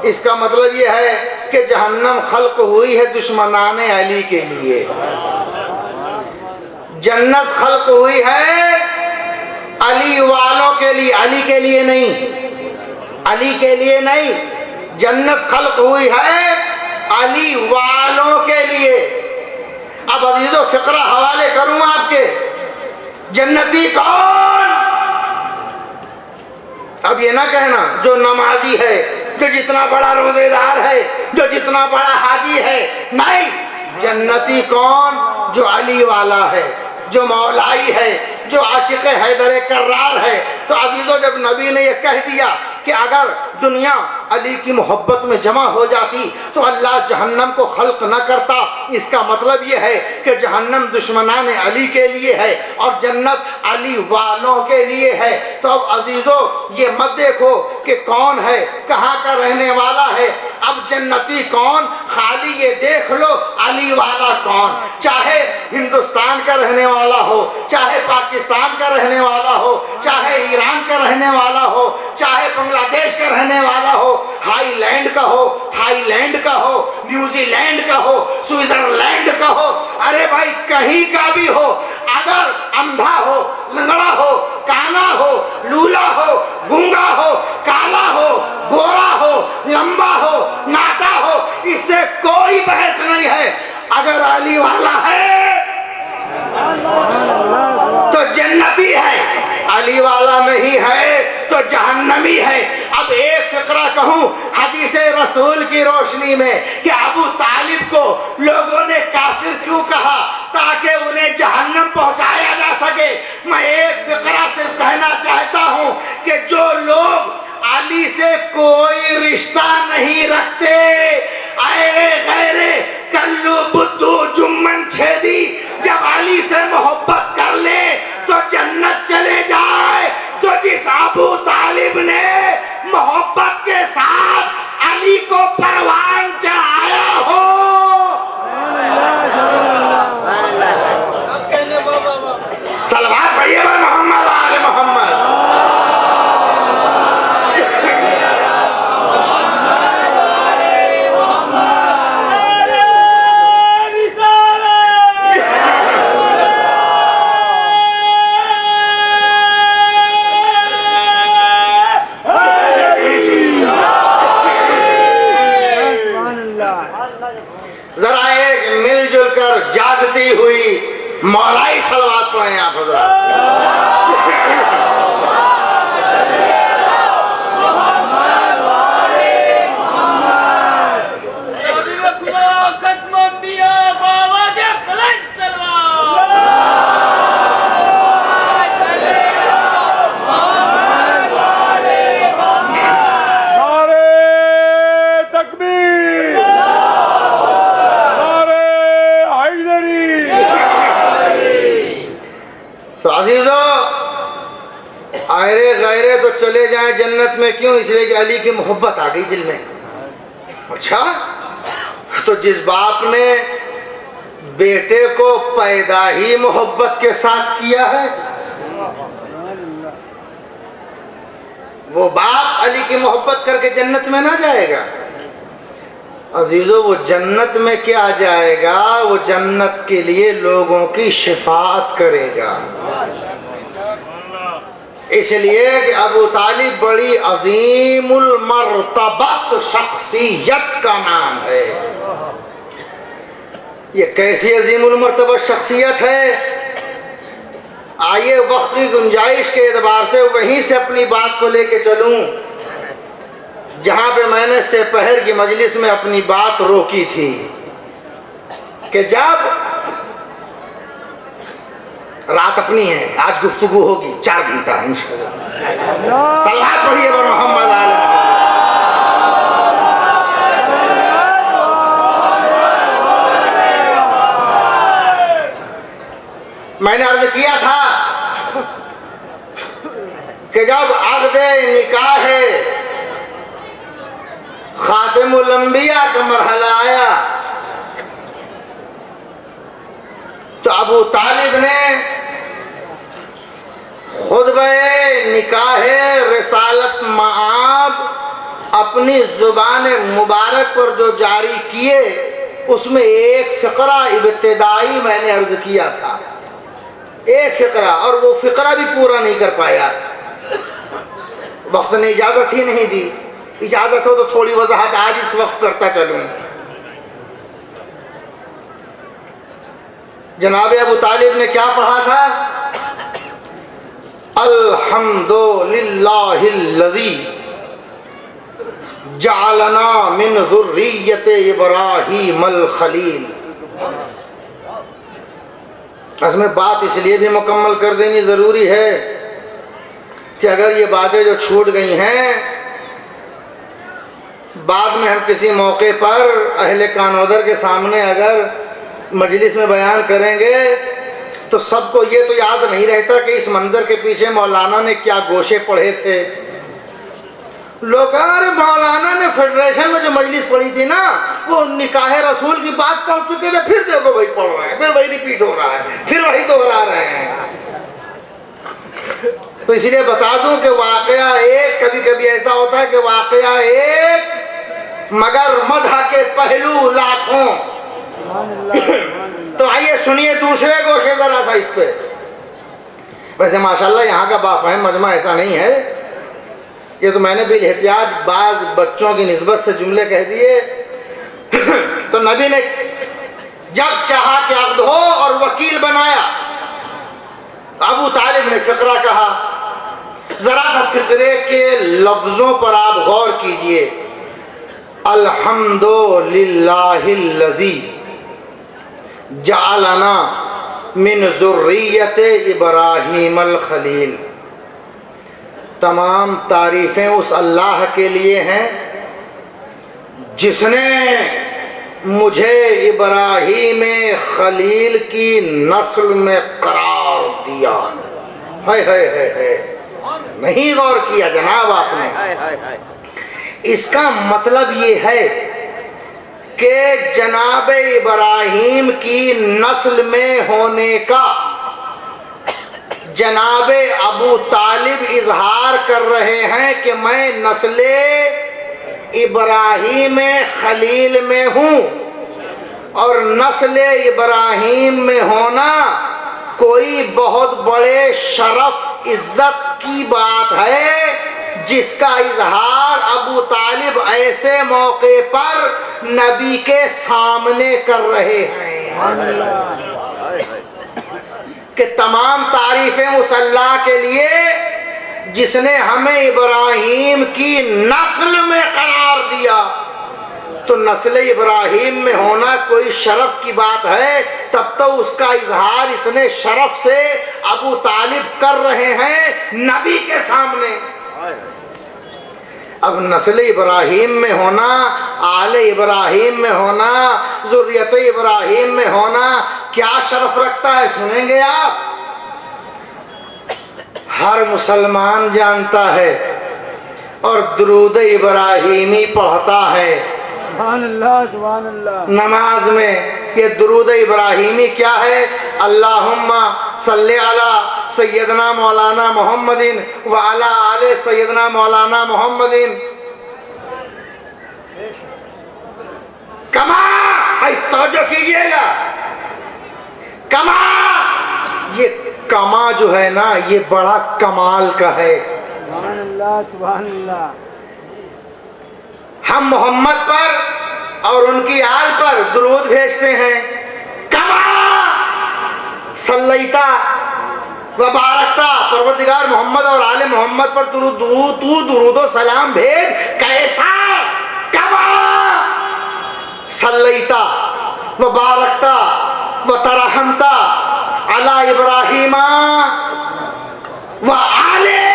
इसका मतलब ये है कि जहन्नम खल्क हुई है दुश्मनाने अली के लिए, जन्नत खल्क हुई है अली वालों के लिए, अली के लिए नहीं, अली के लिए नहीं, जन्नत खल्क हुई है अली वालों के लिए। अब अजीजों फिक्रा हवाले करूं आपके, जन्नती कौन? अब ये ना कहना जो नमाजी है, जो जितना बड़ा रोजेदार है, जो जितना बड़ा हाजी है, नहीं। जन्नती कौन? जो अली वाला है, जो मौलाई है, जो आशिक हैदर कर्रार है। तो अजीजों जब नबी ने यह कह दिया कि अगर दुनिया अली की मोहब्बत में जमा हो जाती तो अल्लाह जहन्नम को खल्क न करता, इसका मतलब यह है कि जहन्नम दुश्मनान अली के लिए है और जन्नत अली वालों के लिए है। तो अब अजीजों ये मत देखो कि कौन है, कहाँ का रहने वाला है, अब जन्नती कौन, खाली ये देख लो अली वाला कौन। चाहे हिंदुस्तान का रहने वाला हो, चाहे पाकिस्तान का रहने वाला हो, चाहे ईरान का रहने वाला हो, चाहे बांग्लादेश का रहने वाला हो, हाईलैंड का हो, थाईलैंड का हो, न्यूजीलैंड का हो, स्विट्जरलैंड का हो, अरे भाई कहीं का भी हो, अगर अंधा हो, लंगड़ा हो, काना हो, लूला हो, गूंगा हो, काला हो, गोरा हो, लंबा हो, नाटा हो, इससे कोई बहस नहीं है। अगर अली वाला है तो जन्नती है, अली वाला नहीं है तो जहन्नमी है। अब एक फिक्रा कहूं हदीस रसूल की रोशनी में कि अबू तालिब को लोगों ने काफिर क्यों कहा, ताकि उन्हें जहन्नम पहुंचाया जा सके। मैं एक फिक्रा सिर्फ कहना चाहता हूं कि जो लोग अली से कोई रिश्ता नहीं रखते, आए गैरे कल्लू बुद्धू जुम्मन छेदी, जब अली से मोहब्बत कर ले तो जन्नत चले जाए। तो जिस अबू तालिब ने मोहब्बत के साथ अली को परवान चढ़ाया हो, सलवात पढ़िए मोहम्मद आले मोहम्मद। जरा एक मिलजुल कर जागती हुई मौलाई सलवात पढ़ें आप हजरात। तक चले जाएं जन्नत में, क्यों? इसलिए कि अली की मोहब्बत आ गई दिल में। अच्छा, तो जिस बाप ने बेटे को पैदा ही मोहब्बत के साथ किया है, वो बाप अली की मोहब्बत करके जन्नत में ना जाएगा? अजीजों, वो जन्नत में क्या जाएगा? वो जन्नत के लिए लोगों की शिफाअत करेगा। इसलिए कि अबू तालिब बड़ी अजीमुल मर्तबत शख्सियत का नाम है। ये कैसी अजीमुल मर्तबत शख्सियत है? आइए वक्त की गुंजाइश के एतबार से वहीं से अपनी बात को लेके चलूं जहां पे मैंने सेपहर की मजलिस में अपनी बात रोकी थी कि जब रात अपनी है, आज गुफ्तगू होगी 4 घंटा इंशाअल्लाह। सलावत पढ़िए बर मोहम्मद आले। मैंने अर्ज किया था कि जब अक़्द निकाह खातिमुल अंबिया का मरहला आया तो अबू तालिब ने खुतबे निकाह रिसालत मआब अपनी जुबान मुबारक पर जो जारी किए, उसमें एक फ़िक़रा इब्तिदाई मैंने अर्ज किया था, एक फ़िक़रा, और वो फ़िक़रा भी पूरा नहीं कर पाया। वक्त ने इजाज़त ही नहीं दी। इजाज़त हो तो थोड़ी वजाहत आज इस वक्त करता चलूँ। जनाब अबू तालिब ने क्या पढ़ा था? अल्हम्दुलिल्लाहिल्लज़ी जअलना मिन ज़ुर्रिय्यति इब्राहीमल खलील। इसमें बात इसलिए भी मुकम्मल कर देनी ज़रूरी है कि अगर ये बातें जो छूट गई हैं बाद में हम किसी मौके पर अहले कानोदर के सामने अगर मजलिस में बयान करेंगे तो सबको ये तो याद नहीं रहता कि इस मंजर के पीछे मौलाना ने क्या गोशे पढ़े थे। लोग अरे मौलाना ने फेडरेशन में जो मजलिस पढ़ी थी ना, वो निकाह रसूल की बात पहुंच चुके थे, फिर देखो वही पढ़ रहे हैं, फिर वही रिपीट हो रहा है, फिर वही दोहरा रहे हैं। तो इसलिए बता दूं कि वाकया एक, कभी कभी ऐसा होता है कि वाकया एक मगर मदह के पहलू लाखों। तो आइए सुनिए दूसरे गोशे जरा सा इस पे। वैसे माशाल्लाह यहाँ का बाफहम मजमा ऐसा नहीं है, ये तो मैंने बिल एहतियात बाज बच्चों की निस्बत से जुमले कह दिए। तो नबी ने जब चाहा कि अक़्द हो और वकील बनाया, अबू तालिब ने फ़िक़रा कहा। जरा सा फ़िक़रे के लफ्ज़ों पर आप गौर कीजिए। अल्हम्दुलिल्लाहिल्लज़ी जअलना मिन ज़ुर्रिय्यति इब्राहीमल खलील। तमाम तारीफ़ें उस अल्लाह के लिए हैं जिसने मुझे इब्राहीम खलील की नस्ल में करार दिया। है नहीं गौर किया जनाब आपने? इसका मतलब ये है कि जनाब इब्राहीम की नस्ल में होने का जनाब अबू तालिब इजहार कर रहे हैं कि मैं नस्ले इब्राहीम खलील में हूँ, और नस्ले इब्राहीम में होना कोई बहुत बड़े शरफ इज्जत की बात है, जिसका इजहार अबू तालिब ऐसे मौके पर नबी के सामने कर रहे हैं कि तमाम तारीफें उस अल्लाह के लिए जिसने हमें इब्राहीम की नस्ल में करार दिया। तो नस्ल इब्राहीम में होना कोई शरफ की बात है, तब तो उसका इजहार इतने शरफ से अबू तालिब कर रहे हैं नबी के सामने। अब नस्ल इब्राहीम में होना, आले इब्राहीम में होना, ज़ुर्रियत इब्राहीम में होना क्या शरफ रखता है, सुनेंगे आप। हर मुसलमान जानता है और दुरूद इब्राहिमी पढ़ता है। सुभान अल्लाह, सुभान अल्लाह। नमाज में ये दुरूद इब्राहिमी क्या है? अल्लाहुम्मा सल्ली अला सैयदना मौलाना मोहम्मदिन व अला आले सैयदना मौलाना मोहम्मदिन। कमा, तवज्जो कीजिएगा, कमा, ये कमा जो है ना, ये बड़ा कमाल का है। सुभान अल्लाह, सुभान अल्लाह। हम मोहम्मद पर और उनकी आल पर दुरूद भेजते हैं। कमा सल्लैता व बारकता, परवरदिगार मोहम्मद और आले मोहम्मद पर तू दुरूदो सलाम भेज। कैसा? कमा सल्लैता व बारकता व तरहमता अला इब्राहिमा व आले।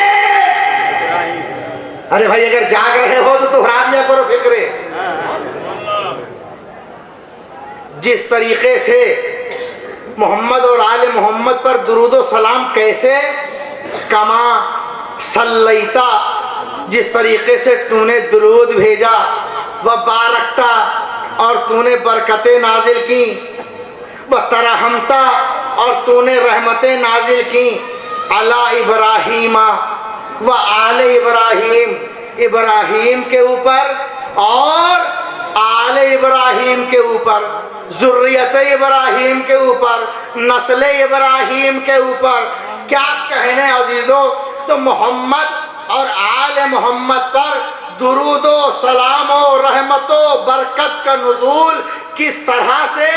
अरे भाई, अगर जाग रहे हो तो दोहरा दिया करो फिक्रे। जिस तरीके से मोहम्मद और आले मोहम्मद पर दुरूदो सलाम, कैसे? कमा सल्लैता, जिस तरीके से तूने दुरूद भेजा, व बारकता, और तूने बरकतें नाजिल की, व तरहमता, और तूने रहमतें नाजिल की, अला इब्राहिमा व आले इब्राहिम, इब्राहिम के ऊपर और आले इब्राहिम के ऊपर, ज़ुर्रियत इब्राहिम के ऊपर, नस्ल इब्राहिम के ऊपर। क्या कहने अजीजों, तो मोहम्मद और आले मोहम्मद पर दुरूदो सलामो रहमतो बरकत का नुज़ूल किस तरह से,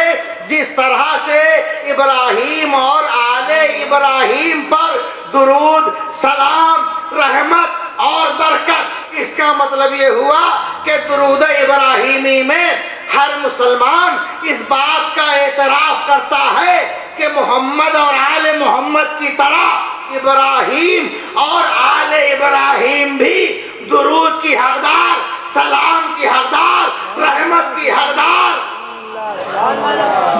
जिस तरह से इब्राहिम और आले इब्राहिम पर दुरूद सलाम रहमत और बरकत, इसका मतलब ये हुआ कि दुरूद इब्राहिमी में हर मुसलमान इस बात का एतराफ़ करता है कि मोहम्मद और आले मोहम्मद की तरह इब्राहिम और आले इब्राहिम भी दुरूद की हकदार, सलाम की हकदार, रहमत की हकदार,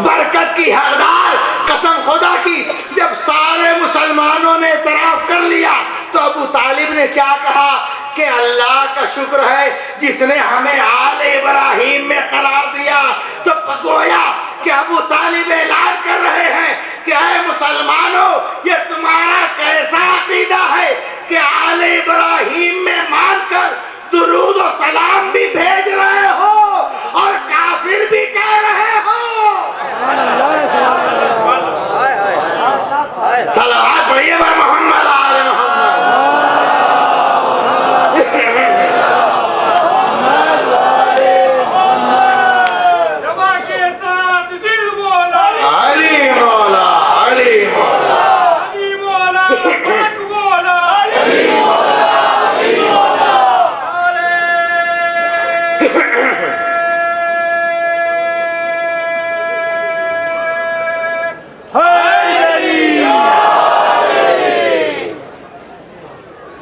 बरकत की हकदार। कसम खुदा की, जब सारे मुसलमानों ने एतराफ़ कर लिया तो अबू तालिब ने क्या कहा कि अल्लाह का शुक्र है जिसने हमें आले इब्राहिम में करार दिया। तो गोया कि अबू तालिब ऐलान कर रहे हैं कि ऐ मुसलमानों, ये तुम्हारा कैसा अकीदा है कि आले इब्राहिम में मानकर दुरूद और सलाम भी भेज रहे हो और काफिर भी कह रहे हो। सलावत पढ़िए बर मोहम्मद आले मोहम्मद। जमा के साथ दिल बोला, अली मौला, अली मौला, अली मौला, हक बोला, अली मौला, अली मौला।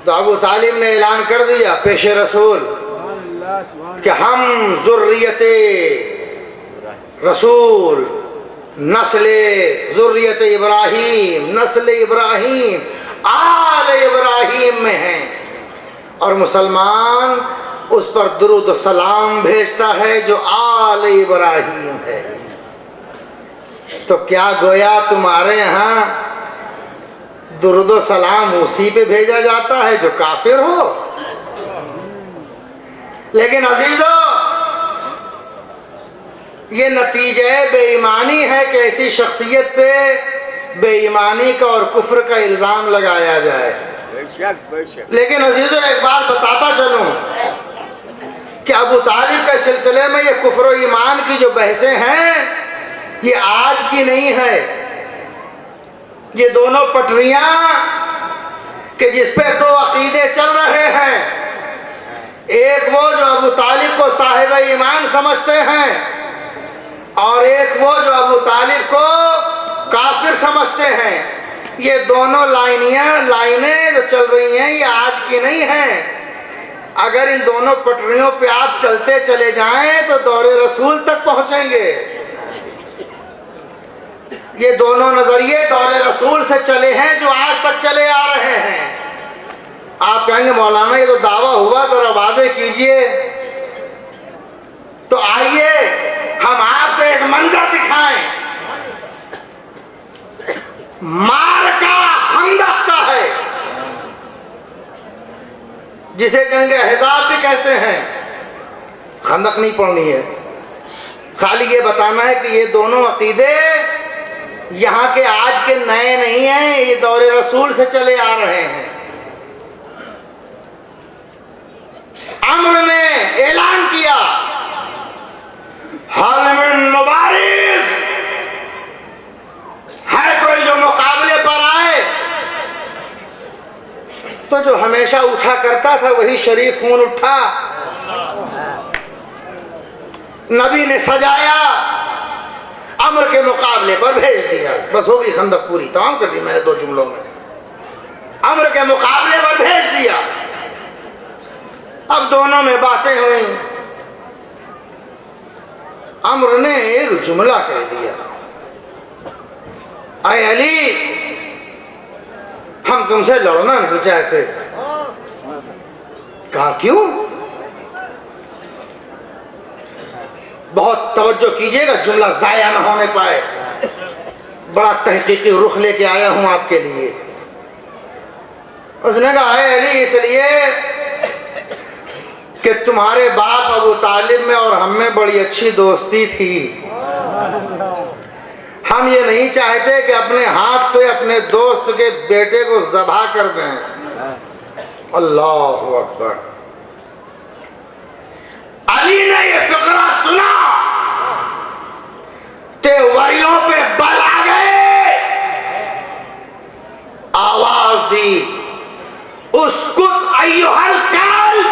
तो अबू तालिब ने ऐलान कर दिया पेश रसूल कि हम ज़ुर्रियते रसूल, नस्ले ज़ुर्रियत इब्राहीम, नस्ल इब्राहीम, आल इब्राहीम में हैं और मुसलमान उस पर दुरूद व सलाम भेजता है जो आल इब्राहीम है। तो क्या गोया तुम्हारे यहाँ दुरूद व सलाम उसी पे भेजा जाता है जो काफिर हो? लेकिन अजीजों, ये नतीजे बेईमानी है कि ऐसी शख्सियत पे बेईमानी का और कुफ्र का इल्ज़ाम लगाया जाए। लेकिन अजीजों, एक बात बताता चलूं कि अबू तालिब के सिलसिले में ये कुफ्र और ईमान की जो बहसें हैं, ये आज की नहीं है। ये दोनों पटरियां कि जिस पे दो अकीदे चल रहे हैं, एक वो जो अबू तालिब को साहिब ईमान समझते हैं और एक वो जो अबू तालिब को काफिर समझते हैं। ये दोनों लाइनें जो चल रही हैं, ये आज की नहीं हैं। अगर इन दोनों पटरियों पे आप चलते चले जाएं तो दौरे रसूल तक पहुंचेंगे। ये दोनों नजरिए दौरे रसूल से चले हैं जो आज तक चले आ रहे हैं। आप कहेंगे मौलाना ये तो दावा हुआ, जरा वाज़े कीजिए। तो आइए हम आपको एक मंजर दिखाएं। मारका खंदक का है, जिसे जंग अहज़ाब भी कहते हैं। खंदक नहीं पढ़नी है, खाली ये बताना है कि ये दोनों अकीदे यहाँ के आज के नए नहीं हैं, ये दौरे रसूल से चले आ रहे हैं। अम्र ने ऐलान किया, हल मिन मुबारिज़, है कोई जो मुकाबले पर आए। तो जो हमेशा उठा करता था वही शरीफ खून उठा। नबी ने सजाया, अम्र के मुकाबले पर भेज दिया। बस होगी खंदक पूरी, तमाम कर दी मैंने 2 जुमलों में। अम्र के मुकाबले पर भेज दिया। अब दोनों में बातें हुई। अम्र ने एक जुमला कह दिया, आए अली, हम तुमसे लड़ना नहीं चाहते। कहा क्यों? बहुत तवज्जो कीजिएगा, जुमला जाया ना होने पाए। बड़ा तहकीकी रुख लेके आया हूं आपके लिए। उसने कहा है अली, इसलिए कि तुम्हारे बाप अबू तालिब में और हम में बड़ी अच्छी दोस्ती थी। हम ये नहीं चाहते कि अपने हाथ से अपने दोस्त के बेटे को ज़बह कर दें। अल्लाहु अकबर। अली ने ये फिक्रा सुना, तेवरियों पे बल आ गए। आवाज दी, उसकुत अय्युहल कल्ब,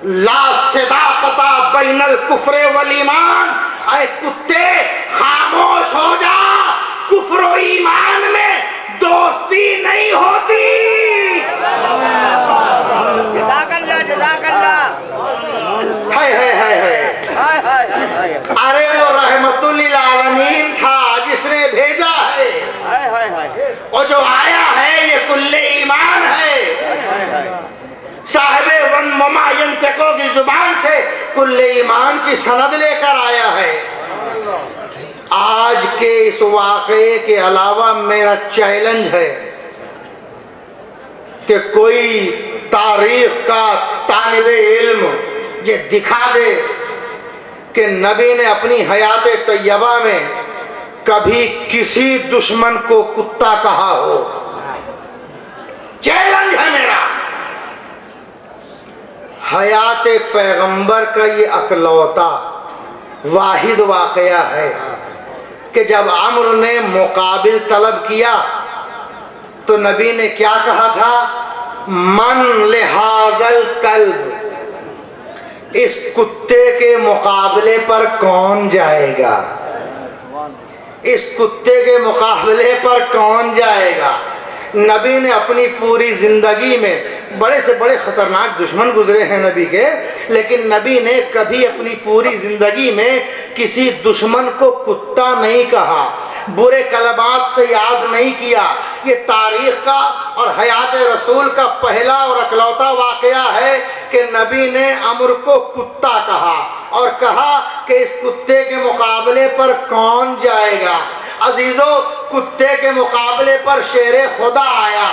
ला सदाकता बैनल कुफ्र वल ईमान। ऐ कुत्ते, खामोश हो जा, कुफ्र और ईमान में दोस्ती नहीं होती। अरे वो रहमतुल लिल आलमीन था जिसने भेजा है, और जो आया है ये कुल्ले ईमान है। साहिबे वन ममायन तको की जुबान से कुल्ले ईमान की सनद लेकर आया है। आज के इस वाक़े के अलावा मेरा चैलेंज है कि कोई तारीख का तालिबे इल्म ये दिखा दे कि नबी ने अपनी हयात तैयबा में कभी किसी दुश्मन को कुत्ता कहा हो। चैलेंज है मेरा। हयात पैगंबर का ये अकलौता वाहिद वाकया है कि जब अम्र ने मुकाबिल तलब किया तो नबी ने क्या कहा था? मन लिहाजल कल्ब, इस कुत्ते के मुकाबले पर कौन जाएगा? इस कुत्ते के मुकाबले पर कौन जाएगा? नबी ने अपनी पूरी जिंदगी में बड़े से बड़े खतरनाक दुश्मन गुजरे हैं नबी के, लेकिन नबी ने कभी अपनी पूरी जिंदगी में किसी दुश्मन को कुत्ता नहीं कहा, बुरे कलमात से याद नहीं किया। ये तारीख का और हयात रसूल का पहला और अकलौता वाकया है कि नबी ने अम्र को कुत्ता कहा और कहा कि इस कुत्ते के मुकाबले पर कौन जाएगा। अजीजों, कुत्ते के मुकाबले पर शेर खुदा आया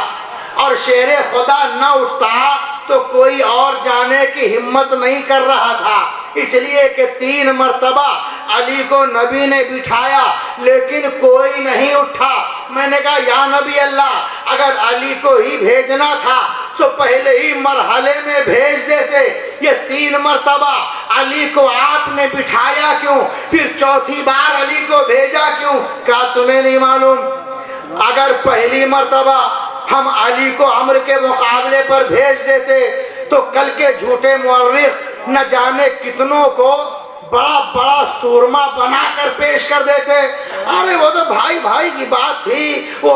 और शेर खुदा न उठता तो कोई और जाने की हिम्मत नहीं कर रहा था, इसलिए कि 3 मर्तबा अली को नबी ने बिठाया लेकिन कोई नहीं उठा। मैंने कहा या नबी अल्लाह, अगर अली को ही भेजना था तो पहले ही मरहले में भेज देते। ये 3 मर्तबा अली को आपने बिठाया क्यों? फिर चौथी बार अली को भेजा क्यों? क्या तुम्हें नहीं मालूम? अगर पहली मर्तबा हम अली को अम्र के मुकाबले पर भेज देते तो कल के झूठे मुअर्रिख न जाने कितनों को बड़ा बड़ा सूरमा बनाकर पेश कर देते। अरे वो तो भाई भाई की बात थी, वो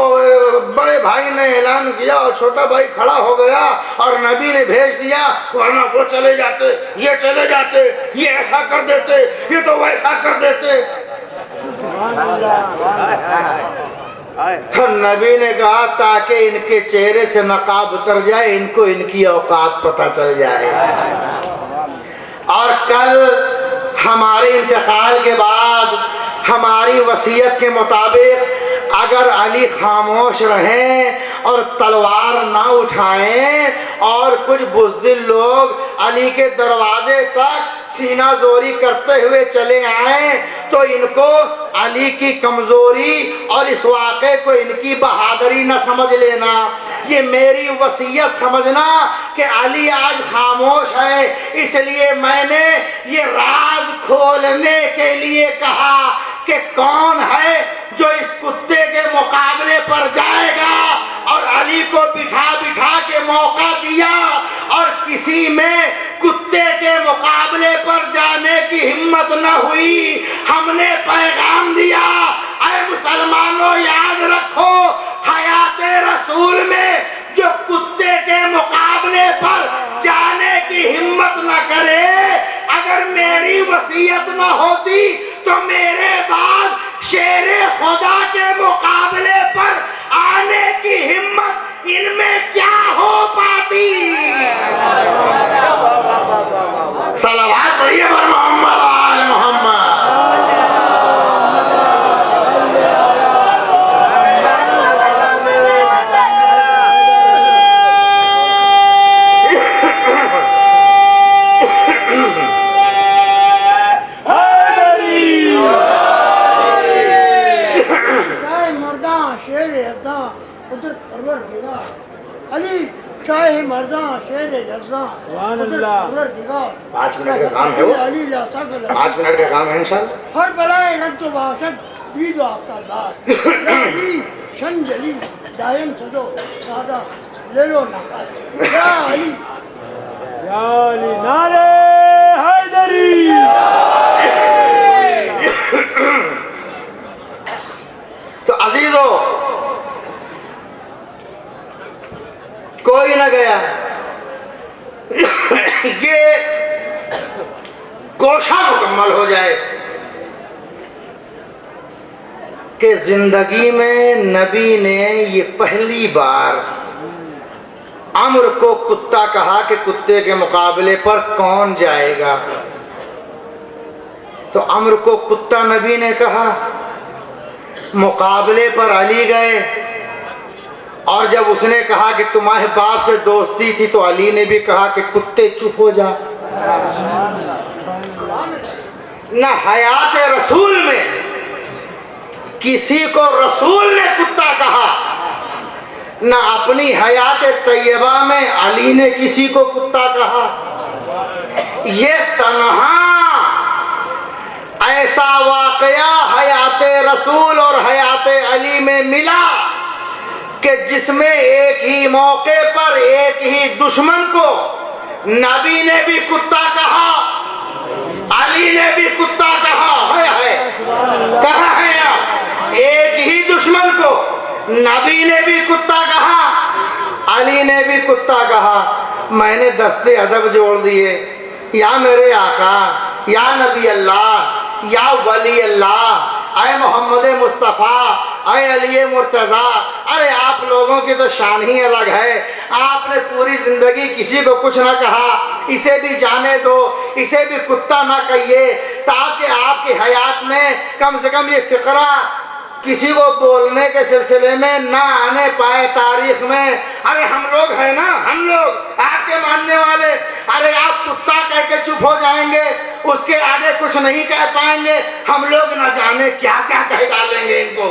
बड़े भाई ने ऐलान किया और छोटा भाई खड़ा हो गया और नबी ने भेज दिया, वरना वो चले जाते, ये चले जाते, ये ऐसा कर देते, ये तो वैसा कर देते। तो नबी ने कहा ताकि इनके चेहरे से नकाब उतर जाए, इनको इनकी औकात पता चल जाए। और कल हमारे इंतकाल के बाद हमारी वसीयत के मुताबिक अगर अली खामोश रहें और तलवार ना उठाएं और कुछ बुज़दिल लोग अली के दरवाजे तक सीना जोरी करते हुए चले आए तो इनको अली की कमजोरी और इस वाक़े को इनकी बहादुरी न समझ लेना। ये मेरी वसीयत समझना कि अली आज खामोश है, इसलिए मैंने ये राज खोलने के लिए कहा कि कौन है जो इस कुत्ते के मुकाबले पर जाएगा। और अली को बिठा बिठा के मौका दिया और किसी में कुत्ते के मुकाबले पर जाने की हिम्मत न हुई। हमने पैगाम दिया, ऐ मुसलमानों याद रखो, हयाते रसूल में जो कुत्ते के मुकाबले पर जाने की हिम्मत न करे, अगर मेरी वसीयत न होती तो मेरे बाद शेरे खुदा के मुकाबले पर आने की हिम्मत इनमें क्या हो पाती। सलावत पढ़िए बर मोहम्मद आल मोहम्मद। अली शाह मर्दा शेर जज़्ज़ा 5 मिनट का काम है वो, 5 मिनट का काम है इंशाल्लाह। हर बलाए रद्द बाशद दीद आफ्ताबाद अली शन जली दायम सदो सादा ले लो नकार या अली नारे हैदरी। तो अजीजों, कोई न गया, ये कोशा मुकम्मल हो जाए कि जिंदगी में नबी ने ये पहली बार अम्र को कुत्ता कहा कि कुत्ते के मुकाबले पर कौन जाएगा। तो अम्र को कुत्ता नबी ने कहा, मुकाबले पर अली गए। और जब उसने कहा कि तुम्हारे बाप से दोस्ती थी तो अली ने भी कहा कि कुत्ते चुप हो जा। न हयात रसूल में किसी को रसूल ने कुत्ता कहा, न अपनी हयात तैयबा में अली ने किसी को कुत्ता कहा। ये तन्हा ऐसा वाकया हयात रसूल और हयात अली में मिला कि जिसमें एक ही मौके पर एक ही दुश्मन को नबी ने भी कुत्ता कहा, अली ने भी कुत्ता कहा है। कहा है आप, एक ही दुश्मन को नबी ने भी कुत्ता कहा, अली ने भी कुत्ता कहा। मैंने दस्ते अदब जोड़ दिए, या मेरे आका, या नबी अल्लाह, या वली अल्लाह, आए मोहम्मद मुस्तफ़ा, आए अली मुर्तज़ा। अरे आप लोगों की तो शान ही अलग है। आपने पूरी ज़िंदगी किसी को कुछ ना कहा, इसे भी जाने दो, इसे भी कुत्ता ना कहिए, ताकि आपकी हयात में कम से कम ये फ़िक्रा किसी को बोलने के सिलसिले में ना आने पाए तारीख में। अरे हम लोग हैं ना, हम लोग आपके मानने वाले, अरे आप कुत्ता कह के चुप हो जाएंगे, उसके आगे कुछ नहीं कह पाएंगे। हम लोग न जाने क्या क्या कह डालेंगे इनको,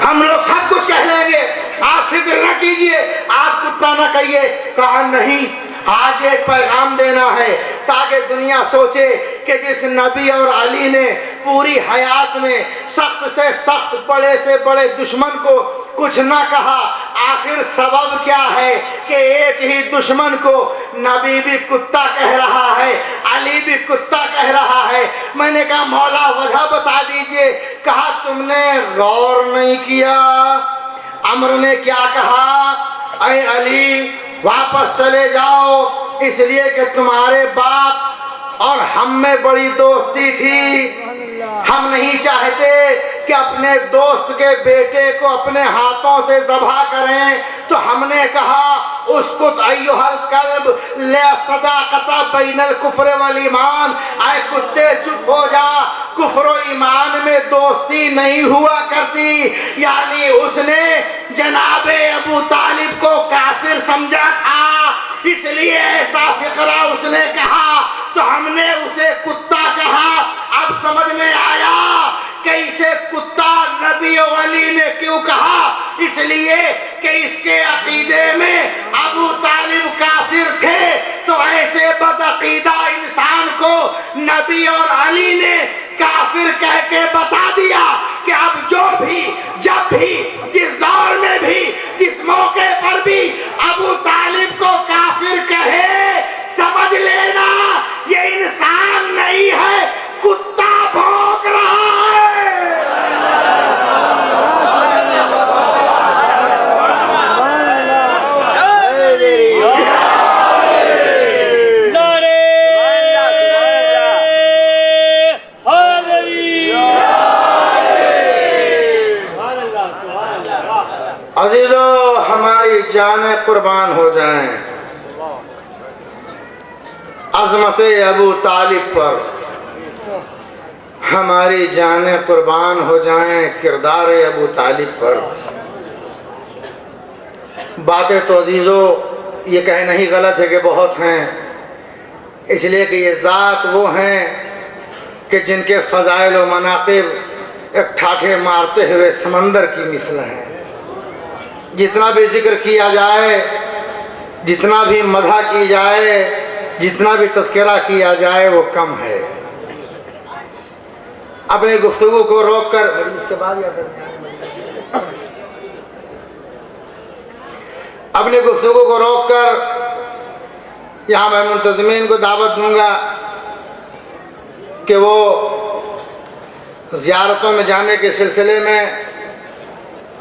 हम लोग सब कुछ कह लेंगे। आप फिक्र न कीजिए, आप कुत्ता न कहिए। कहा नहीं, आज एक पैगाम देना है ताकि दुनिया सोचे कि जिस नबी और अली ने पूरी हयात में सख्त से सख्त, बड़े से बड़े दुश्मन को कुछ ना कहा, आखिर सबब क्या है कि एक ही दुश्मन को नबी भी कुत्ता कह रहा है, अली भी कुत्ता कह रहा है। मैंने कहा मौला वजह बता दीजिए। कहा तुमने गौर नहीं किया, अम्र ने क्या कहा, अरे अली वापस चले जाओ, इसलिए कि तुम्हारे बाप और हम में बड़ी दोस्ती थी, हम नहीं चाहते कि अपने दोस्त के बेटे को अपने हाथों से ज़बह करें, तो हमने कहा उसकुत अय्युहल कल्ब ले सदाकता बैनल कुफ्र वल ईमान, आए कुत्ते चुप हो जा, कुफ्र और ईमान में दोस्ती नहीं हुआ करती। यानी उसने जनाबे अबू तालिब को काफिर समझा था, इसलिए ऐसा फिक्रा उसने कहा, तो हमने उसे कुत्ता कहा। अब समझ में आया कि इसे कुत्ता नबी वली ने क्यों कहा, इसलिए कि इसके अकीदे में अबू तालिब काफिर थे, तो ऐसे बदअकीदा इंसान को नबी और अली ने काफिर कह के बता दिया कि अब जो भी, जब भी, जिस दौर में भी, जिस मौके पर भी अबू तालिब को काफिर कहे, समझ लेना ये इंसान नहीं है, कुत्ता भौंक रहा है। अजीजों, हमारी जानें कुर्बान हो जाएं अज़मत अबू तालिब पर, हमारी जानें कुर्बान हो जाएं किरदार अबू तालिब पर। बातें तो अजीजों ये कहना ही गलत है कि बहुत हैं, इसलिए कि ये ज़ात वो हैं कि जिनके फ़ज़ाइल व मनाक़िब एक ठाठे मारते हुए समंदर की मिसल हैं। जितना भी जिक्र किया जाए, जितना भी मदह की जाए, जितना भी तस्करा किया जाए वो कम है। अपने गुफ्तगू को रोक कर इसके बाद अपने गुफ्तगू को रोक कर यहाँ मैं मुंतज़मीन को दावत दूंगा कि वो ज़ियारतों में जाने के सिलसिले में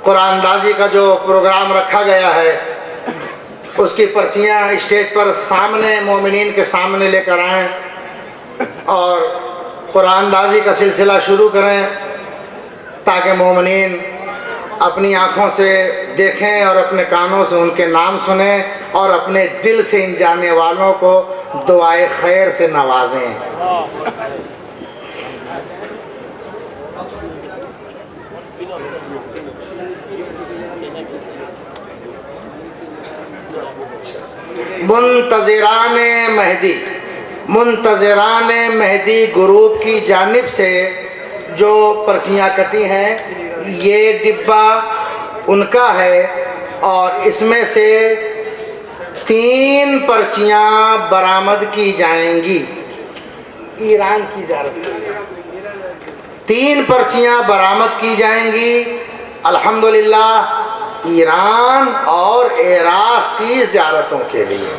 कुरानदाजी का जो प्रोग्राम रखा गया है उसकी पर्चियाँ स्टेज पर सामने मोमिनीन के सामने लेकर आएँ और कुरानदाजी का सिलसिला शुरू करें, ताकि मोमिनीन अपनी आँखों से देखें और अपने कानों से उनके नाम सुनें और अपने दिल से इन जाने वालों को दुआए खैर से नवाजें। मुंतज़िरान मेहदी ग्रुप की जानिब से जो पर्चियाँ कटी हैं, ये डिब्बा उनका है और इसमें से 3 पर्चियाँ बरामद की जाएंगी ईरान की ज़ियारत के लिए। 3 पर्चियाँ बरामद की जाएंगी अल्हम्दुलिल्लाह ईरान और इराक़ की ज़ियारतों के लिए।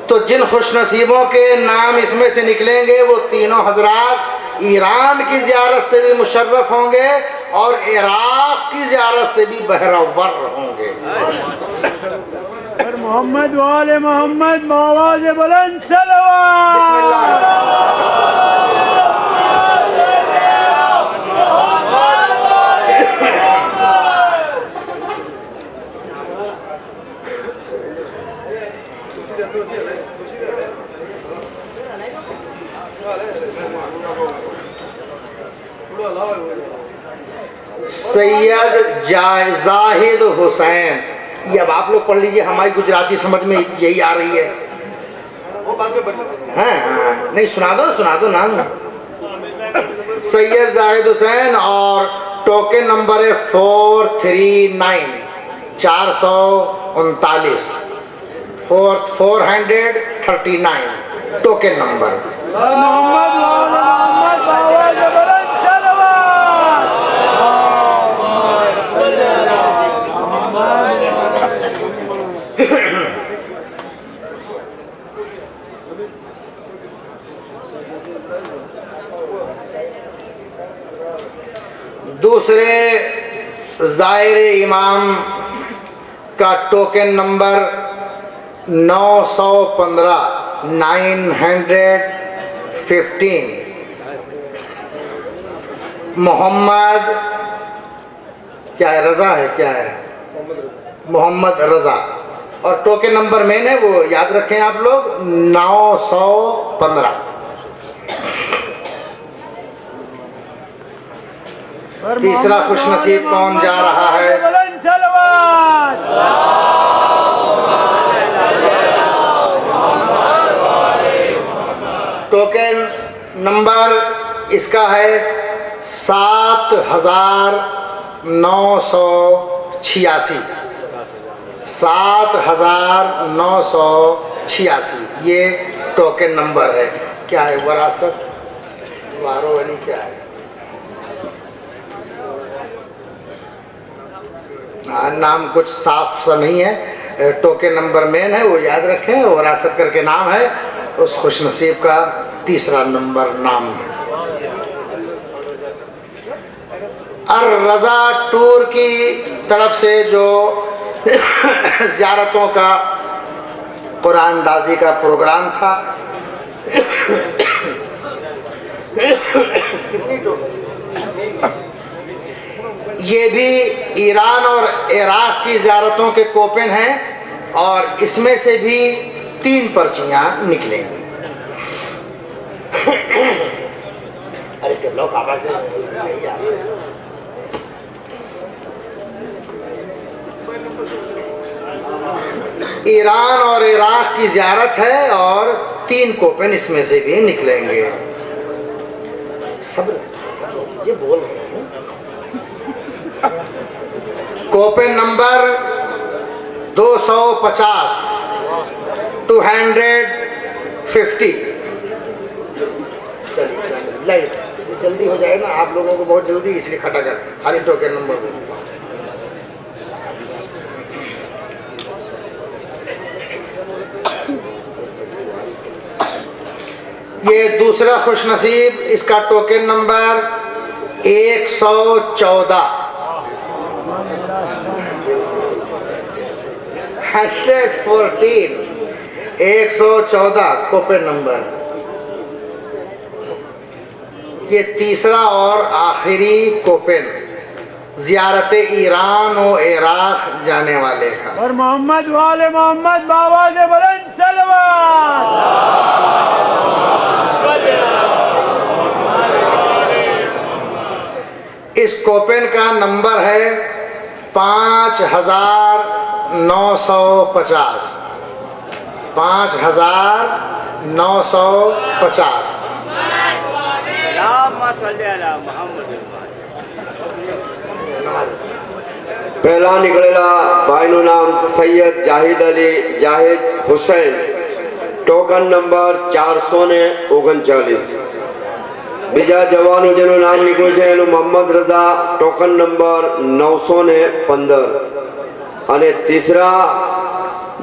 तो जिन खुशनसीबों के नाम इसमें से निकलेंगे वो तीनों हजरात ईरान की ज़ियारत से भी मुशर्रफ होंगे और इराक़ की ज़ियारत से भी बहरावर होंगे। मोहम्मद वाले मोहम्मद आवाज़ बुलंद सल्लल्लाहु। सैयद जाहिद हुसैन, ये अब आप लोग पढ़ लीजिए, हमारी गुजराती समझ में यही आ रही है। हाँ नहीं, सुना दो नाम। सैयद जाहिद हुसैन और टोकन नंबर है 439 439 439 टोकन नंबर। मोहम्मद आवाज़ बुलंद दूसरे ज़ाहिर इमाम का टोकन नंबर 915 915 मोहम्मद क्या है, रजा है, क्या है, मोहम्मद रजा। और टोकन नंबर मेन है, वो याद रखें आप लोग, 915। तीसरा खुशनसीब कौन जा रहा है? बुलंद सलवात। टोकन नंबर इसका है 7986। 7986 ये टोकन नंबर है। क्या है? वरासत, वारो यानी क्या है? नाम कुछ साफ सा नहीं है। टोकन नंबर मेन है, वो याद रखें। वरासत करके नाम है, उस खुशनसीब का तीसरा नंबर नाम है। और रजा टूर की तरफ से जो ज़ियारतों का कुरानदाजी का प्रोग्राम था, ये भी ईरान और इराक की ज़ियारतों के कोपन हैं और इसमें से भी 3 पर्चियां निकलेंगी। अरे के लोग आवाज़ नहीं आ रही। ईरान और इराक की ज़ियारत है और 3 कोपन इसमें से भी निकलेंगे। सब ये बोल रहे हैं। Köppen number 250 250। लाइट जल्दी हो जाए ना, आप लोगों को बहुत जल्दी, इसलिए खटाखट खाली टोकन नंबर। ये दूसरा खुशनसीब, इसका टोकन नंबर 114। 114 Köppen number. ये तीसरा और आखिरी कोपन ज़ियारत ईरान और इराक जाने वाले का। और मोहम्मद वाले मोहम्मद बाबा से बुलंद सलवात। इस कोपन का नंबर है 5950। 5950। पहला निकलेला भाईનું નામ સૈયદ જાહિદ અલી જાહિદ હુસૈન, ટોકન નંબર 439। બીજા જવાનો જેનું નામ નીકળ્યું છે એનું મોહમ્મદ રઝા, ટોકન નંબર 915। અને तीसरा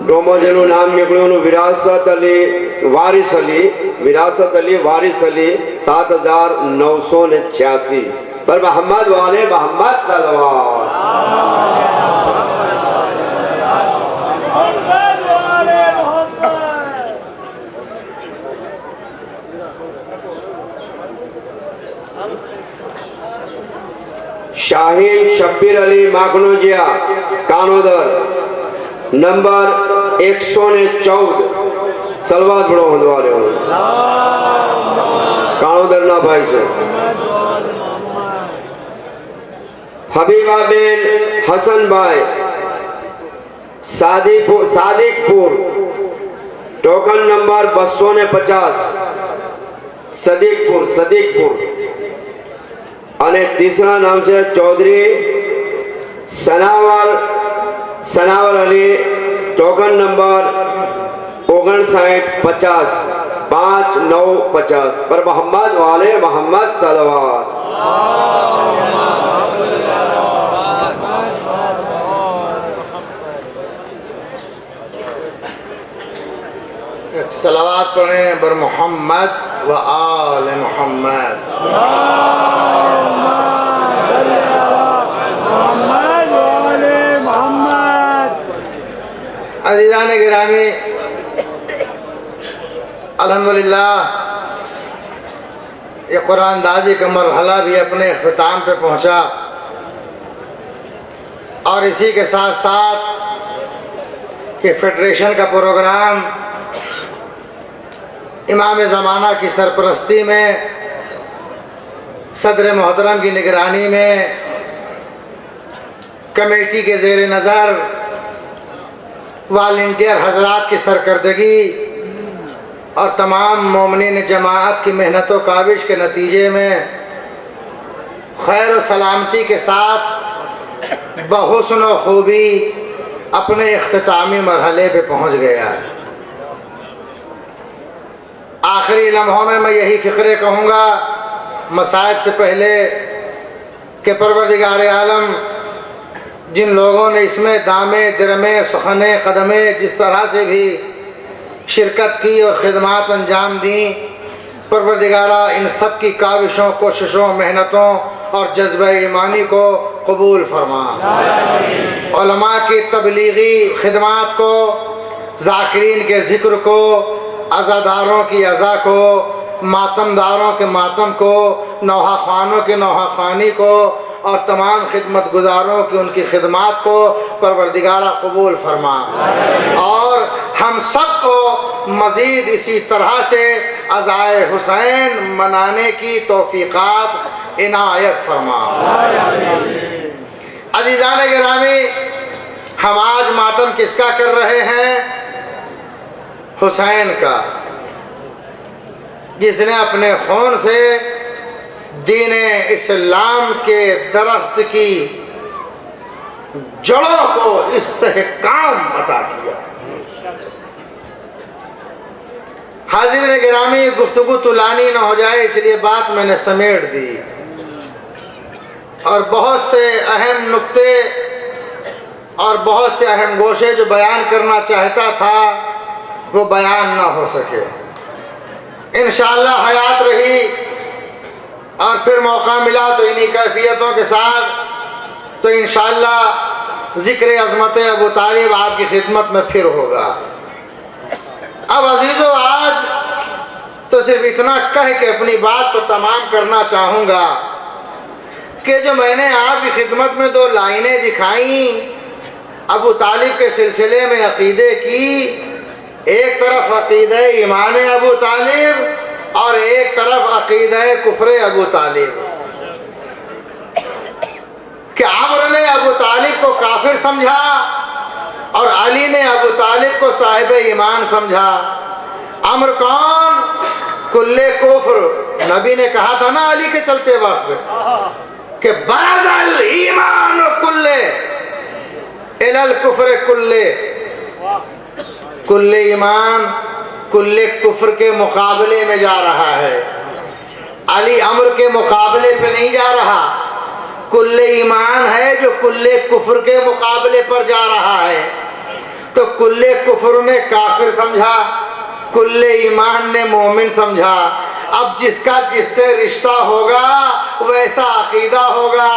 ડોમો જેનું નામ નીકળ્યું એનું વિરાસત અલી વારિસ અલી, વિરાસત અલી વારિસ અલી 7986। पर मोहम्मद वाले मोहम्मद सल्लल्लाहु शाहीन शब्बीर अली माखनोजिया कानोदर नंबर 114। सलवात बड़ो होने वाले हो कानोदर ना भाई से। हबीबा बेन हसन भाई सादिकपुर, टोकन नंबर 250। सदीकपुर। અને तीसरा नाम છે चौधरी सनावर अली, टोकन नंबर 5950 5950। पर मोहम्मद वाले मोहम्मद सल्लल्लाहु सलावत पढ़ें बर मोहम्मद व आल मोहम्मद। अज़ीज़ान गिरामी, अल्हम्दुलिल्लाह ये कुरानदाजी का मरहला भी अपने अख्ताम पे पहुंचा और इसी के साथ साथ ये फेडरेशन का प्रोग्राम इमाम ज़माना की सरपरस्ती में सदर मोहतरम की निगरानी में कमेटी के ज़ेर नज़र वॉलंटियर हजरात की सरकर्दगी और तमाम मोमिनीन जमाअत की मेहनत व काविश के नतीजे में खैर व सलामती के साथ बहुस्न व खूबी अपने इख्तितामी मरहले पे पहुंच गया। आखिरी लम्हों में मैं यही फ़िक्रे कहूँगा मसाइब से पहले कि परवरदिगार आलम जिन लोगों ने इसमें दामे दिरमे सुखने कदमे जिस तरह से भी शिरकत की और ख़िदमात अंजाम दी, परवरदिगारा इन सब की काविशों कोशिशों मेहनतों और जज्बा ईमानी को कबूल फरमा। उलमा की तबलीगी खिदमात को, ज़ाकिरीन के ज़िक्र को, अज़ादारों की अज़ा को, मातमदारों के मातम को, नौहा ख़ानों की नौहा ख़ानी को और तमाम खिदमत गुजारों की उनकी खिदमात को परवरदिगारा कबूल फरमा और हम सब को मज़ीद इसी तरह से अज़ाए हुसैन मनाने की तौफ़ीक़ात इनायत फरमा। अज़ीज़ान गिरामी, हम आज मातम किसका कर रहे हैं? हुसैन का, जिसने अपने खून से दीन इस्लाम के दरख्त की जड़ों को इस्तेहकाम अता किया। हाज़िरीन गिरामी, गुफ्तगू तुलानी न हो जाए इसलिए बात मैंने समेट दी और बहुत से अहम नुक्ते और बहुत से अहम गोशे जो बयान करना चाहता था वो बयान ना हो सके। इंशाअल्लाह हयात रही और फिर मौका मिला तो इन्हीं कैफियतों के साथ तो इंशाअल्लाह ज़िक्र अज़मत अबू तालिब आपकी खिदमत में फिर होगा। अब अजीज़ों, आज तो सिर्फ इतना कह के अपनी बात को तमाम करना चाहूँगा कि जो मैंने आपकी खिदमत में दो लाइनें दिखाई अबू तालिब के सिलसिले में अक़ीदे की, एक तरफ अक़ीदे ईमान अबू तालिब और एक तरफ अक़ीदे कुफ्र अबू तालिब। कि अमर ने अबू तालिब को काफिर समझा और अली ने अबू तालिब को साहिब ईमान समझा। अमर कौन? कुल्ले कुफ्र। नबी ने कहा था ना अली के चलते वक्त कि बरज़ल ईमान कुल्ले इलल कुफ्र कुल्ले। कुल्ले ईमान कुल्ले कुफ्र के मुकाबले में जा रहा है। अली अमर के मुकाबले पे नहीं जा रहा। कुल्ले ईमान है जो कुल्ले कुफ्र के मुकाबले पर जा रहा है। तो कुल्ले कुफ्र ने काफिर समझा, कुल्ले ईमान ने मोमिन समझा। अब जिसका जिससे रिश्ता होगा वैसा अकीदा होगा।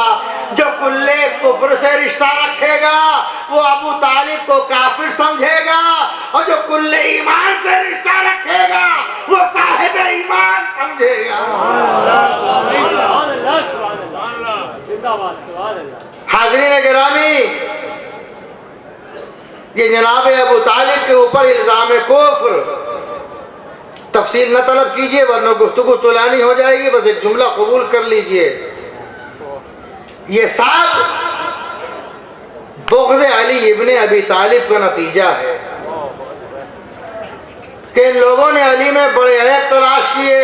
जो कुल्ले कुफ्र से रिश्ता रखेगा वो अबू तालिब को काफिर समझेगा और जो कुल्ले ईमान से रिश्ता रखेगा वो साहिब ईमान समझेगा। हाज़रीन गिरामी, ये जनाब अबू तालिब के ऊपर इल्ज़ाम कुफ्र तफसील न तलब कीजिए वरना गुफ्तगू तुलानी हो जाएगी। बस एक जुमला कबूल कर लीजिए, ये सब बुग़्ज़ अली इब्ने अबी तालिब का नतीजा है कि इन लोगों ने अली में बड़े ऐब तलाश किए,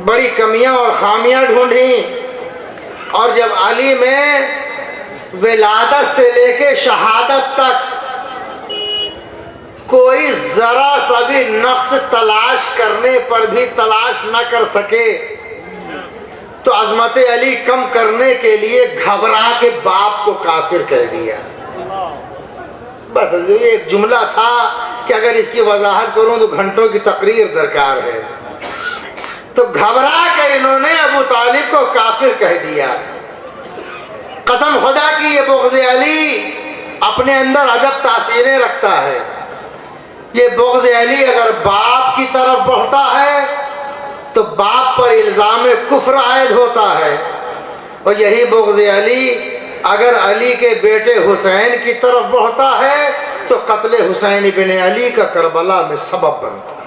बड़ी कमियां और खामियां ढूंढी और जब अली में विलादत से लेके शहादत तक कोई जरा सा भी नक्स तलाश करने पर भी तलाश न कर सके तो अजमत अली कम करने के लिए घबरा के बाप को काफिर कह दिया। बस ये एक जुमला था कि अगर इसकी वजाहत करूं तो घंटों की तकरीर दरकार है। तो घबरा के इन्होंने अबू तालिब को काफिर कह दिया। कसम खुदा की ये बुग़्ज़ अली अपने अंदर अजब तासीरें रखता है। ये बुग़्ज़ अली अगर बाप की तरफ बढ़ता है तो बाप पर इल्ज़ाम कुफ्र आयद होता है। और यही बुग़्ज़ अली अगर अली के बेटे हुसैन की तरफ बढ़ता है तो कत्ल हुसैन इब्न अली का करबला में सबब बनता है।